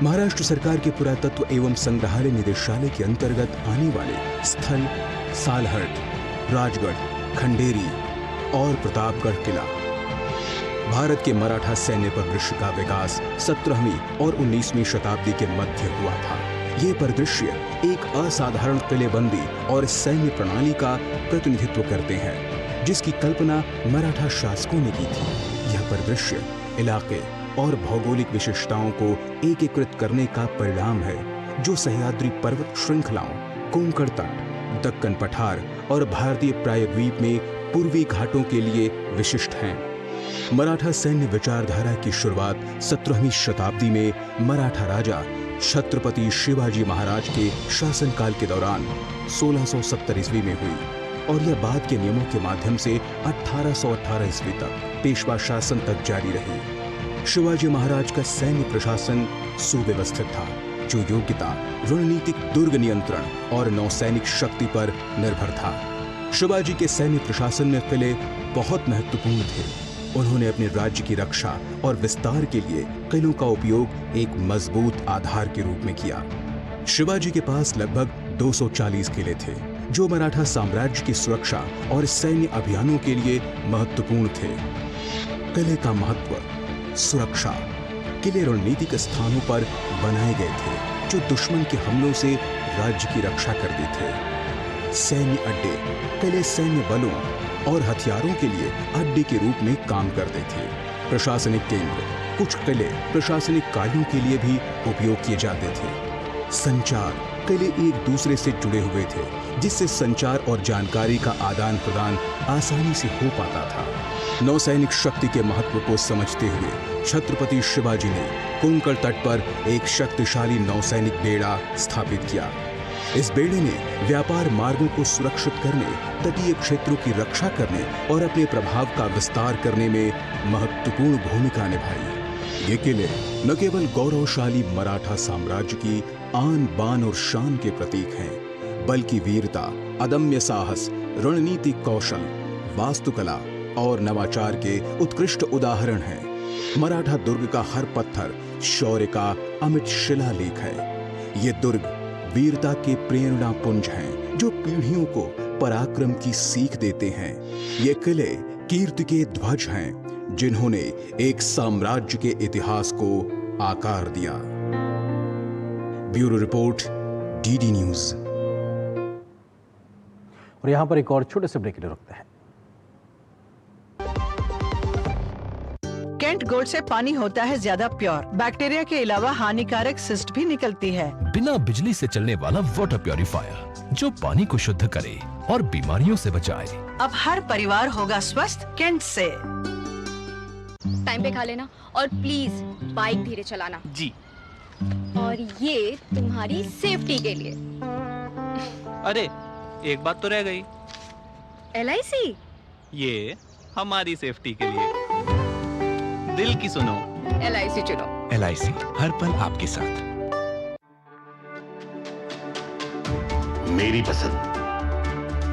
महाराष्ट्र सरकार के पुरातत्व एवं संग्रहालय निदेशालय के अंतर्गत आने वाले स्थल सालहट, राजगढ़, खंडेरी और प्रतापगढ़ किला। भारत के मराठा सैन्य परिदृश्य का विकास 17वीं और 19वीं शताब्दी के मध्य हुआ था। ये परिदृश्य एक असाधारण किलेबंदी और सैन्य प्रणाली का प्रतिनिधित्व करते हैं जिसकी कल्पना मराठा शासकों ने की थी। यह परिदृश्य इलाके और भौगोलिक विशेषताओं को एकीकृत करने का परिणाम है जो सह्याद्री पर्वत श्रृंखलाओं, कोंकण तट, दक्कन पठार और भारतीय प्रायद्वीप में पूर्वी घाटों के लिए विशिष्ट हैं। मराठा सैन्य विचारधारा की शुरुआत 17वीं शताब्दी में मराठा राजा छत्रपति शिवाजी महाराज के शासनकाल के दौरान 1670 ईस्वी में हुई और यह बाद के नियमों के माध्यम से 1818 ईस्वी तक पेशवा शासन तक जारी रही। शिवाजी महाराज का सैन्य प्रशासन सुव्यवस्थित था जो योग्यता, रणनीतिक दुर्ग नियंत्रण और नौसैनिक शक्ति पर निर्भर था। शिवाजी के सैन्य प्रशासन में किले बहुत महत्वपूर्ण थे। उन्होंने अपने राज्य की रक्षा और विस्तार के लिए किलों का उपयोग एक मजबूत आधार के रूप में किया। शिवाजी के पास लगभग 240 किले थे जो मराठा साम्राज्य की सुरक्षा और सैन्य अभियानों के लिए महत्वपूर्ण थे। किले का महत्व, सुरक्षा। किले रणनीतिक स्थानों पर बनाए गए थे जो दुश्मन के हमलों से राज्य की रक्षा करते थे। सैन्य अड्डे, किले सैन्य बलों और हथियारों के लिए अड्डे के रूप में काम करते थे। प्रशासनिक केंद्र, कुछ किले प्रशासनिक कार्यों के लिए भी उपयोग किए जाते थे। संचार, किले एक दूसरे से जुड़े हुए थे जिससे संचार और जानकारी का आदान प्रदान आसानी से हो पाता था। नौसैनिक शक्ति के महत्व को समझते हुए छत्रपति शिवाजी ने कोंकण तट पर एक शक्तिशाली नौसैनिक बेड़ा स्थापित किया। इस बेड़े ने व्यापार मार्गों को सुरक्षित करने, तटीय क्षेत्रों की रक्षा करने और अपने प्रभाव का विस्तार करने में महत्वपूर्ण भूमिका निभाई। ये किले न केवल गौरवशाली मराठा साम्राज्य की आन बान और शान के प्रतीक हैं, बल्कि वीरता, अदम्य साहस, रणनीतिक कौशल, वास्तुकला और नवाचार के उत्कृष्ट उदाहरण हैं। मराठा दुर्ग का हर पत्थर शौर्य का अमिट शिलालेख है। ये दुर्ग वीरता के प्रेरणा पुंज हैं जो पीढ़ियों को पराक्रम की सीख देते हैं। ये किले कीर्ति के ध्वज हैं जिन्होंने एक साम्राज्य के इतिहास को आकार दिया। Bureau report, DD news. और यहां पर एक और छोटे से ब्रेक के लिए रुकते हैं। केंट गोल्ड से पानी होता है ज्यादा प्योर। बैक्टीरिया के अलावा हानिकारक सिस्ट भी निकलती है। बिना बिजली से चलने वाला वाटर प्योरीफायर जो पानी को शुद्ध करे और बीमारियों से बचाए। अब हर परिवार होगा स्वस्थ केंट से। टाइम पे खा लेना और प्लीज बाइक धीरे चलाना जी। और ये तुम्हारी सेफ्टी के लिए। अरे एक बात तो रह गई। LIC ये हमारी सेफ्टी के लिए। दिल की सुनो, LIC चुनो। LIC हर पल आपके साथ। मेरी पसंद,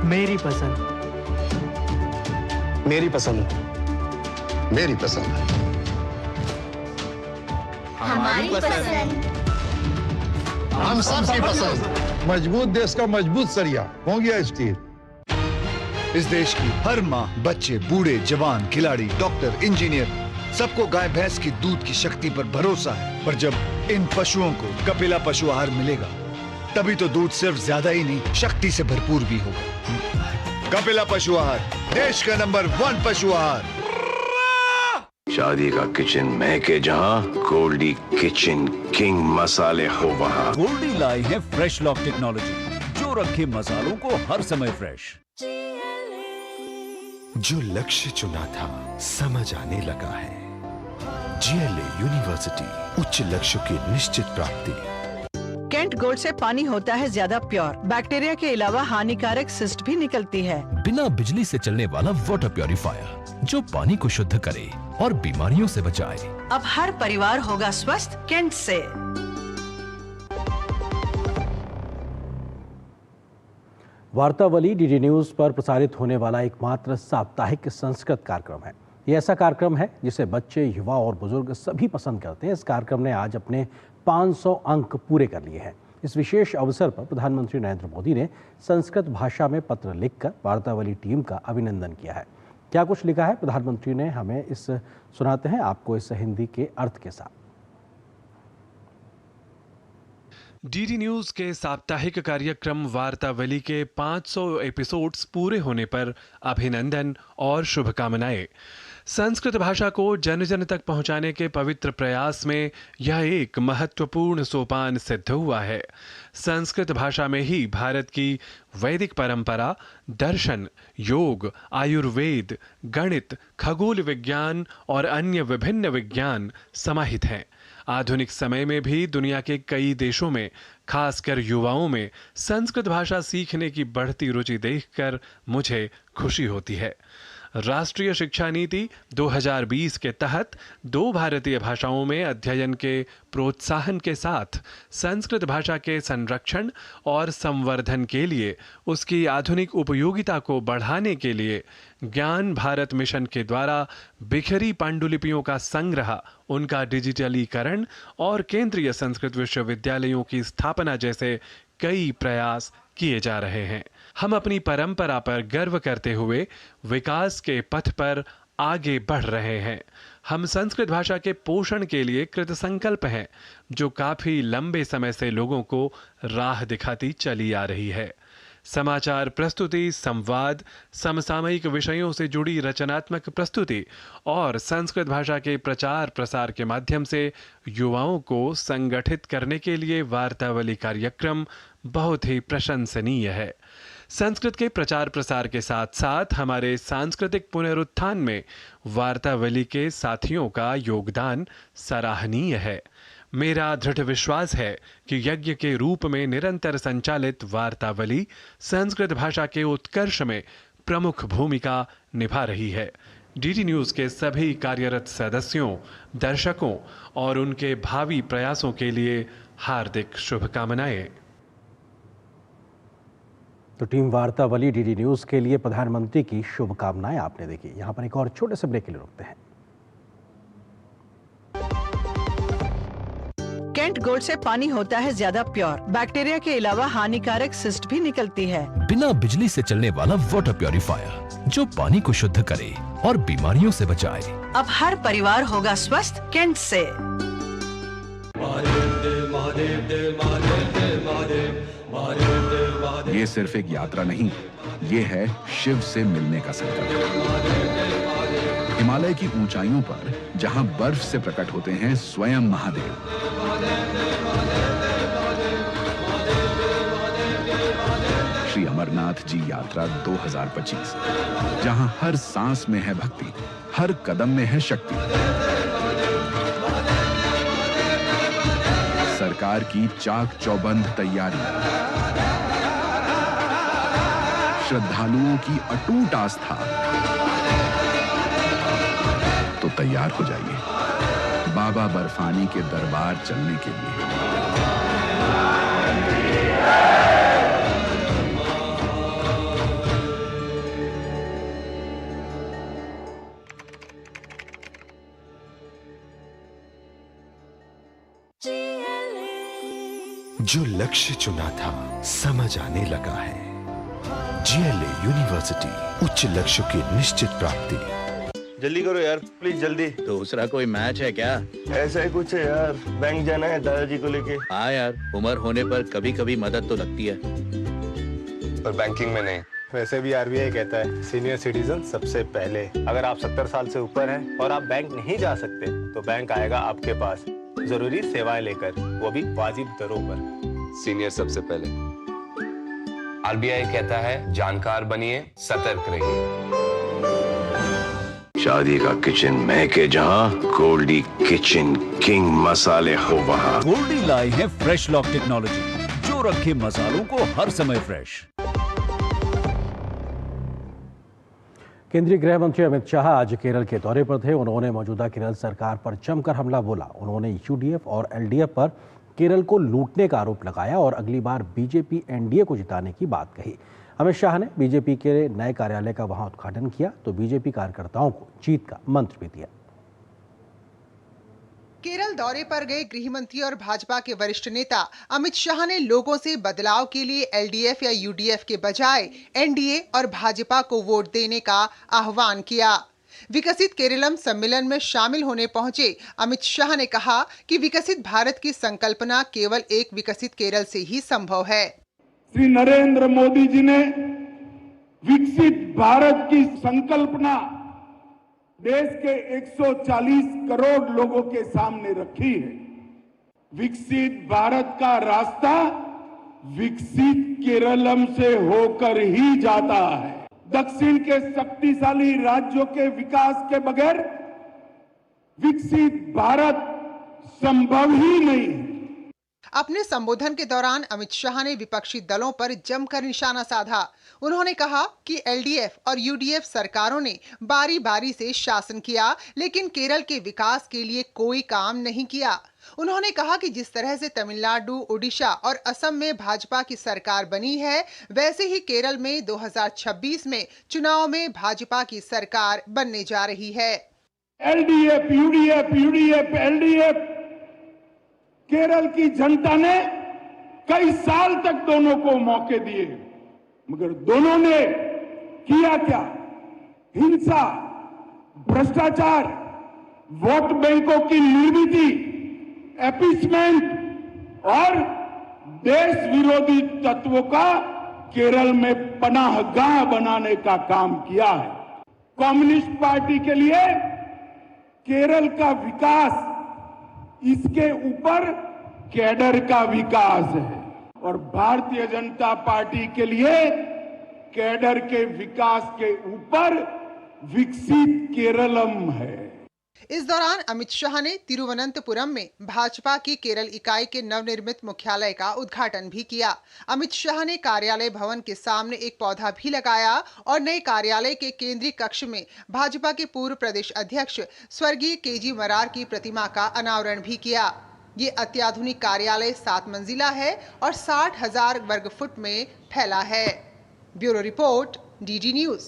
मेरी पसंद, मेरी पसंद, मेरी पसंद, हमारी पसंद, हम सबकी पसंद। मजबूत देश का मजबूत सरिया हो गया स्टील। इस देश की हर माँ, बच्चे, बूढ़े, जवान, खिलाड़ी, डॉक्टर, इंजीनियर, सबको गाय भैंस की दूध की शक्ति पर भरोसा है। पर जब इन पशुओं को कपिला पशु आहार मिलेगा तभी तो दूध सिर्फ ज्यादा ही नहीं, शक्ति से भरपूर भी होगा। कपिला पशु आहार, देश का नंबर 1 पशु आहार। शादी का किचन महके जहां, गोल्डी किचन किंग मसाले हो वहां। गोल्डी लाए हैं फ्रेश लॉक टेक्नोलॉजी जो रखे मसालों को हर समय फ्रेश। जो लक्ष्य चुना था समझ आने लगा है। GLA यूनिवर्सिटी, उच्च लक्ष्य की निश्चित प्राप्ति। केंट गोल्ड से पानी होता है ज्यादा प्योर। बैक्टीरिया के अलावा हानिकारक सिस्ट भी निकलती है। बिना बिजली से चलने वाला वाटर प्योरीफायर जो पानी को शुद्ध करे और बीमारियों से बचाए। अब हर परिवार होगा स्वस्थ केंट से। वार्तावली डीडी न्यूज पर प्रसारित होने वाला एकमात्र साप्ताहिक संस्कृत कार्यक्रम है। ये ऐसा कार्यक्रम है जिसे बच्चे, युवा और बुजुर्ग सभी पसंद करते हैं। इस कार्यक्रम ने आज अपने 500 अंक पूरे कर लिए हैं। इस विशेष अवसर पर प्रधानमंत्री नरेंद्र मोदी ने संस्कृत भाषा में पत्र लिखकर वार्तावली टीम का अभिनंदन किया है। क्या कुछ लिखा है प्रधानमंत्री ने, हमें इस सुनाते हैं आपको इस हिंदी के अर्थ के साथ। डीडी न्यूज के साप्ताहिक कार्यक्रम वार्तावली के 500 एपिसोड्स पूरे होने पर अभिनंदन और शुभकामनाएं। संस्कृत भाषा को जन जन तक पहुंचाने के पवित्र प्रयास में यह एक महत्वपूर्ण सोपान सिद्ध हुआ है। संस्कृत भाषा में ही भारत की वैदिक परंपरा, दर्शन, योग, आयुर्वेद, गणित, खगोल विज्ञान और अन्य विभिन्न विज्ञान समाहित हैं। आधुनिक समय में भी दुनिया के कई देशों में, खासकर युवाओं में संस्कृत भाषा सीखने की बढ़ती रुचि देखकर मुझे खुशी होती है। राष्ट्रीय शिक्षा नीति 2020 के तहत 2 भारतीय भाषाओं में अध्ययन के प्रोत्साहन के साथ संस्कृत भाषा के संरक्षण और संवर्धन के लिए, उसकी आधुनिक उपयोगिता को बढ़ाने के लिए ज्ञान भारत मिशन के द्वारा बिखरी पांडुलिपियों का संग्रह, उनका डिजिटलीकरण और केंद्रीय संस्कृत विश्वविद्यालयों की स्थापना जैसे कई प्रयास किए जा रहे हैं। हम अपनी परंपरा पर गर्व करते हुए विकास के पथ पर आगे बढ़ रहे हैं। हम संस्कृत भाषा के पोषण के लिए कृतसंकल्प हैं, जो काफी लंबे समय से लोगों को राह दिखाती चली आ रही है। समाचार प्रस्तुति, संवाद, समसामयिक विषयों से जुड़ी रचनात्मक प्रस्तुति और संस्कृत भाषा के प्रचार प्रसार के माध्यम से युवाओं को संगठित करने के लिए वार्तावली कार्यक्रम बहुत ही प्रशंसनीय है। संस्कृत के प्रचार प्रसार के साथ साथ हमारे सांस्कृतिक पुनरुत्थान में वार्तावली के साथियों का योगदान सराहनीय है। मेरा दृढ़ विश्वास है कि यज्ञ के रूप में निरंतर संचालित वार्तावली संस्कृत भाषा के उत्कर्ष में प्रमुख भूमिका निभा रही है। डीडी न्यूज के सभी कार्यरत सदस्यों, दर्शकों और उनके भावी प्रयासों के लिए हार्दिक शुभकामनाएं। तो टीम वार्तावली डीडी न्यूज के लिए प्रधानमंत्री की शुभकामनाएं आपने देखी। यहाँ पर एक और छोटे से ब्रेक के लिए रुकते हैं। कैंट गोल्ड से पानी होता है ज्यादा प्योर, बैक्टीरिया के अलावा हानिकारक सिस्ट भी निकलती है। बिना बिजली से चलने वाला वाटर प्योरीफायर जो पानी को शुद्ध करे और बीमारियों से बचाए। अब हर परिवार होगा स्वस्थ कैंट से। ये सिर्फ एक यात्रा नहीं, ये है शिव से मिलने का संकल्प। हिमालय की ऊंचाइयों पर जहां बर्फ से प्रकट होते हैं स्वयं महादेव, श्री अमरनाथ जी यात्रा 2025, जहां हर सांस में है भक्ति, हर कदम में है शक्ति। सरकार की चाक चौबंद तैयारी, श्रद्धालुओं की अटूट आस्था। तो तैयार हो जाइए बाबा बर्फानी के दरबार चलने के लिए। जो लक्ष्य चुना था समझ आने लगा है। GLA यूनिवर्सिटी, उच्च लक्ष्य की निश्चित प्राप्ति। जल्दी करो यार, प्लीज जल्दी। दूसरा कोई मैच है क्या? ऐसा ही कुछ है यार, बैंक जाना है दादाजी को लेके। हाँ यार, उम्र होने पर कभी कभी मदद तो लगती है, पर बैंकिंग में नहीं। वैसे भी RBI कहता है सीनियर सिटीजन सबसे पहले। अगर आप 70 साल से ऊपर हैं और आप बैंक नहीं जा सकते तो बैंक आएगा आपके पास जरूरी सेवाएं लेकर, वो भी वाजिब दरों पर। सीनियर सबसे पहले। RBI कहता है जानकार बनिए, सतर्क रहिए। शादी का किचन महके जहां, गोल्डी किचन किंग मसाले हो वहां। गोल्डी लाई है फ्रेश लॉक टेक्नोलॉजी जो रखे मसालों को हर समय फ्रेश। केंद्रीय गृह मंत्री अमित शाह आज केरल के दौरे पर थे। उन्होंने मौजूदा केरल सरकार पर जमकर हमला बोला। उन्होंने UDF और LDF पर केरल को लूटने का आरोप लगाया और अगली बार बीजेपी NDA को जिताने की बात कही। अमित शाह ने बीजेपी के नए कार्यालय का वहां उद्घाटन किया तो बीजेपी कार्यकर्ताओं को जीत का मंत्र भी दिया। केरल दौरे पर गए गृह मंत्री और भाजपा के वरिष्ठ नेता अमित शाह ने लोगों से बदलाव के लिए LDF या UDF के बजाय NDA और भाजपा को वोट देने का आह्वान किया। विकसित केरलम सम्मेलन में शामिल होने पहुंचे अमित शाह ने कहा कि विकसित भारत की संकल्पना केवल एक विकसित केरल से ही संभव है। श्री नरेंद्र मोदी जी ने विकसित भारत की संकल्पना देश के 140 करोड़ लोगों के सामने रखी है। विकसित भारत का रास्ता विकसित केरलम से होकर ही जाता है। दक्षिण के शक्तिशाली राज्यों के विकास के बगैर विकसित भारत संभव ही नहीं है। अपने संबोधन के दौरान अमित शाह ने विपक्षी दलों पर जमकर निशाना साधा। उन्होंने कहा कि LDF और UDF सरकारों ने बारी बारी से शासन किया, लेकिन केरल के विकास के लिए कोई काम नहीं किया। उन्होंने कहा कि जिस तरह से तमिलनाडु, उड़ीसा और असम में भाजपा की सरकार बनी है, वैसे ही केरल में 2026 में चुनाव में भाजपा की सरकार बनने जा रही है। LDF, UDF, LDF, केरल की जनता ने कई साल तक दोनों को मौके दिए, मगर दोनों ने किया क्या? हिंसा, भ्रष्टाचार, वोट बैंकों की निर्मिति, एपीसमेंट और देश विरोधी तत्वों का केरल में पनाहगाह बनाने का काम किया है। कम्युनिस्ट पार्टी के लिए केरल का विकास, इसके ऊपर कैडर का विकास है और भारतीय जनता पार्टी के लिए कैडर के विकास के ऊपर विकसित केरलम है। इस दौरान अमित शाह ने तिरुवनंतपुरम में भाजपा की केरल इकाई के नवनिर्मित मुख्यालय का उद्घाटन भी किया। अमित शाह ने कार्यालय भवन के सामने एक पौधा भी लगाया और नए कार्यालय के केंद्रीय कक्ष में भाजपा के पूर्व प्रदेश अध्यक्ष स्वर्गीय KG मरार की प्रतिमा का अनावरण भी किया। ये अत्याधुनिक कार्यालय 7 मंजिला है और 60,000 वर्ग फुट में फैला है। Bureau report, DD news.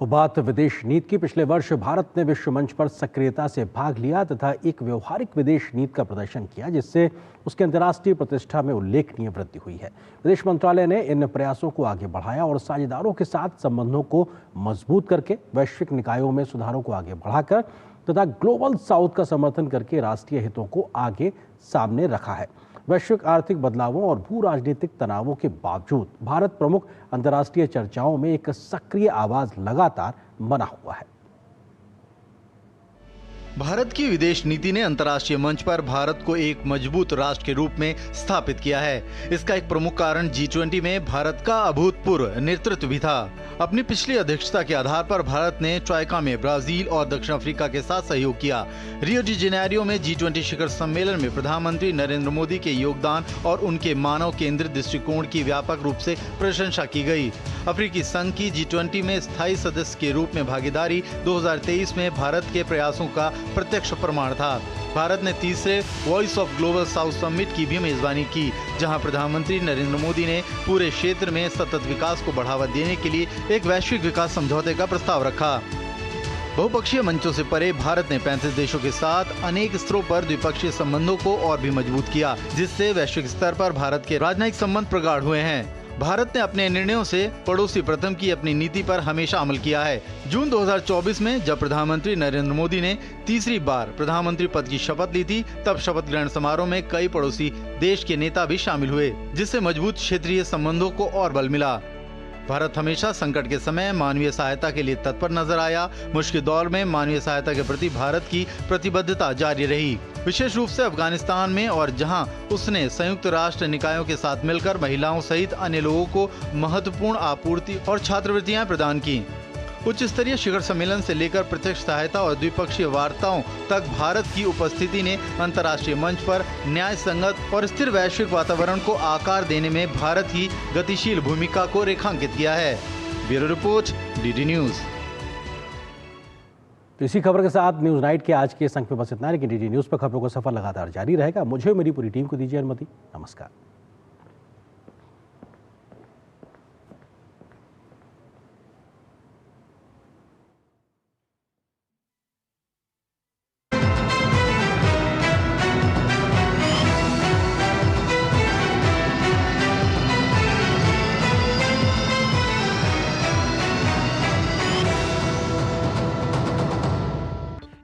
वो बात विदेश नीति की। पिछले वर्ष भारत ने विश्व मंच पर सक्रियता से भाग लिया तथा एक व्यवहारिक विदेश नीति का प्रदर्शन किया, जिससे उसके अंतर्राष्ट्रीय प्रतिष्ठा में उल्लेखनीय वृद्धि हुई है। विदेश मंत्रालय ने इन प्रयासों को आगे बढ़ाया और साझेदारों के साथ संबंधों को मजबूत करके, वैश्विक निकायों में सुधारों को आगे बढ़ाकर तथा ग्लोबल साउथ का समर्थन करके राष्ट्रीय हितों को आगे सामने रखा है। वैश्विक आर्थिक बदलावों और भू राजनीतिक तनावों के बावजूद भारत प्रमुख अंतर्राष्ट्रीय चर्चाओं में एक सक्रिय आवाज लगातार बना हुआ है। भारत की विदेश नीति ने अंतर्राष्ट्रीय मंच पर भारत को एक मजबूत राष्ट्र के रूप में स्थापित किया है। इसका एक प्रमुख कारण G20 में भारत का अभूतपूर्व नेतृत्व भी था। अपनी पिछली अध्यक्षता के आधार पर भारत ने ट्राइका में ब्राजील और दक्षिण अफ्रीका के साथ सहयोग किया। रियो डी जेनेरियो में G20 शिखर सम्मेलन में प्रधानमंत्री नरेंद्र मोदी के योगदान और उनके मानव केंद्रित दृष्टिकोण की व्यापक रूप से प्रशंसा की गई। अफ्रीकी संघ की G20 में स्थायी सदस्य के रूप में भागीदारी 2023 में भारत के प्रयासों का प्रत्यक्ष प्रमाण था। भारत ने तीसरे voice of global south summit की भी मेजबानी की, जहां प्रधानमंत्री नरेंद्र मोदी ने पूरे क्षेत्र में सतत विकास को बढ़ावा देने के लिए एक वैश्विक विकास समझौते का प्रस्ताव रखा। बहुपक्षीय मंचों से परे भारत ने 35 देशों के साथ अनेक स्तरों पर द्विपक्षीय संबंधों को और भी मजबूत किया, जिससे वैश्विक स्तर पर भारत के राजनयिक संबंध प्रगाढ़ हुए हैं। भारत ने अपने निर्णयों से पड़ोसी प्रथम की अपनी नीति पर हमेशा अमल किया है। जून 2024 में जब प्रधानमंत्री नरेंद्र मोदी ने तीसरी बार प्रधानमंत्री पद की शपथ ली थी, तब शपथ ग्रहण समारोह में कई पड़ोसी देश के नेता भी शामिल हुए, जिससे मजबूत क्षेत्रीय संबंधों को और बल मिला। भारत हमेशा संकट के समय मानवीय सहायता के लिए तत्पर नजर आया। मुश्किल दौर में मानवीय सहायता के प्रति भारत की प्रतिबद्धता जारी रही, विशेष रूप से अफगानिस्तान में, और जहां उसने संयुक्त राष्ट्र निकायों के साथ मिलकर महिलाओं सहित अन्य लोगों को महत्वपूर्ण आपूर्ति और छात्रवृत्तियां प्रदान की। उच्च स्तरीय शिखर सम्मेलन से लेकर प्रत्यक्ष सहायता और द्विपक्षीय वार्ताओं तक भारत की उपस्थिति ने अंतर्राष्ट्रीय मंच पर न्याय संगत और स्थिर वैश्विक वातावरण को आकार देने में भारत की गतिशील भूमिका को रेखांकित किया है। Bureau report, DD news. तो इसी खबर के साथ न्यूज नाइट के आज के इस अंक में बस इतना, लेकिन डीडी न्यूज पर खबरों का सफर लगातार जारी रहेगा। मुझे और मेरी पूरी टीम को दीजिए अनुमति। नमस्कार।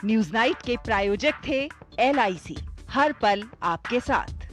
न्यूज नाइट के प्रायोजक थे LIC, हर पल आपके साथ।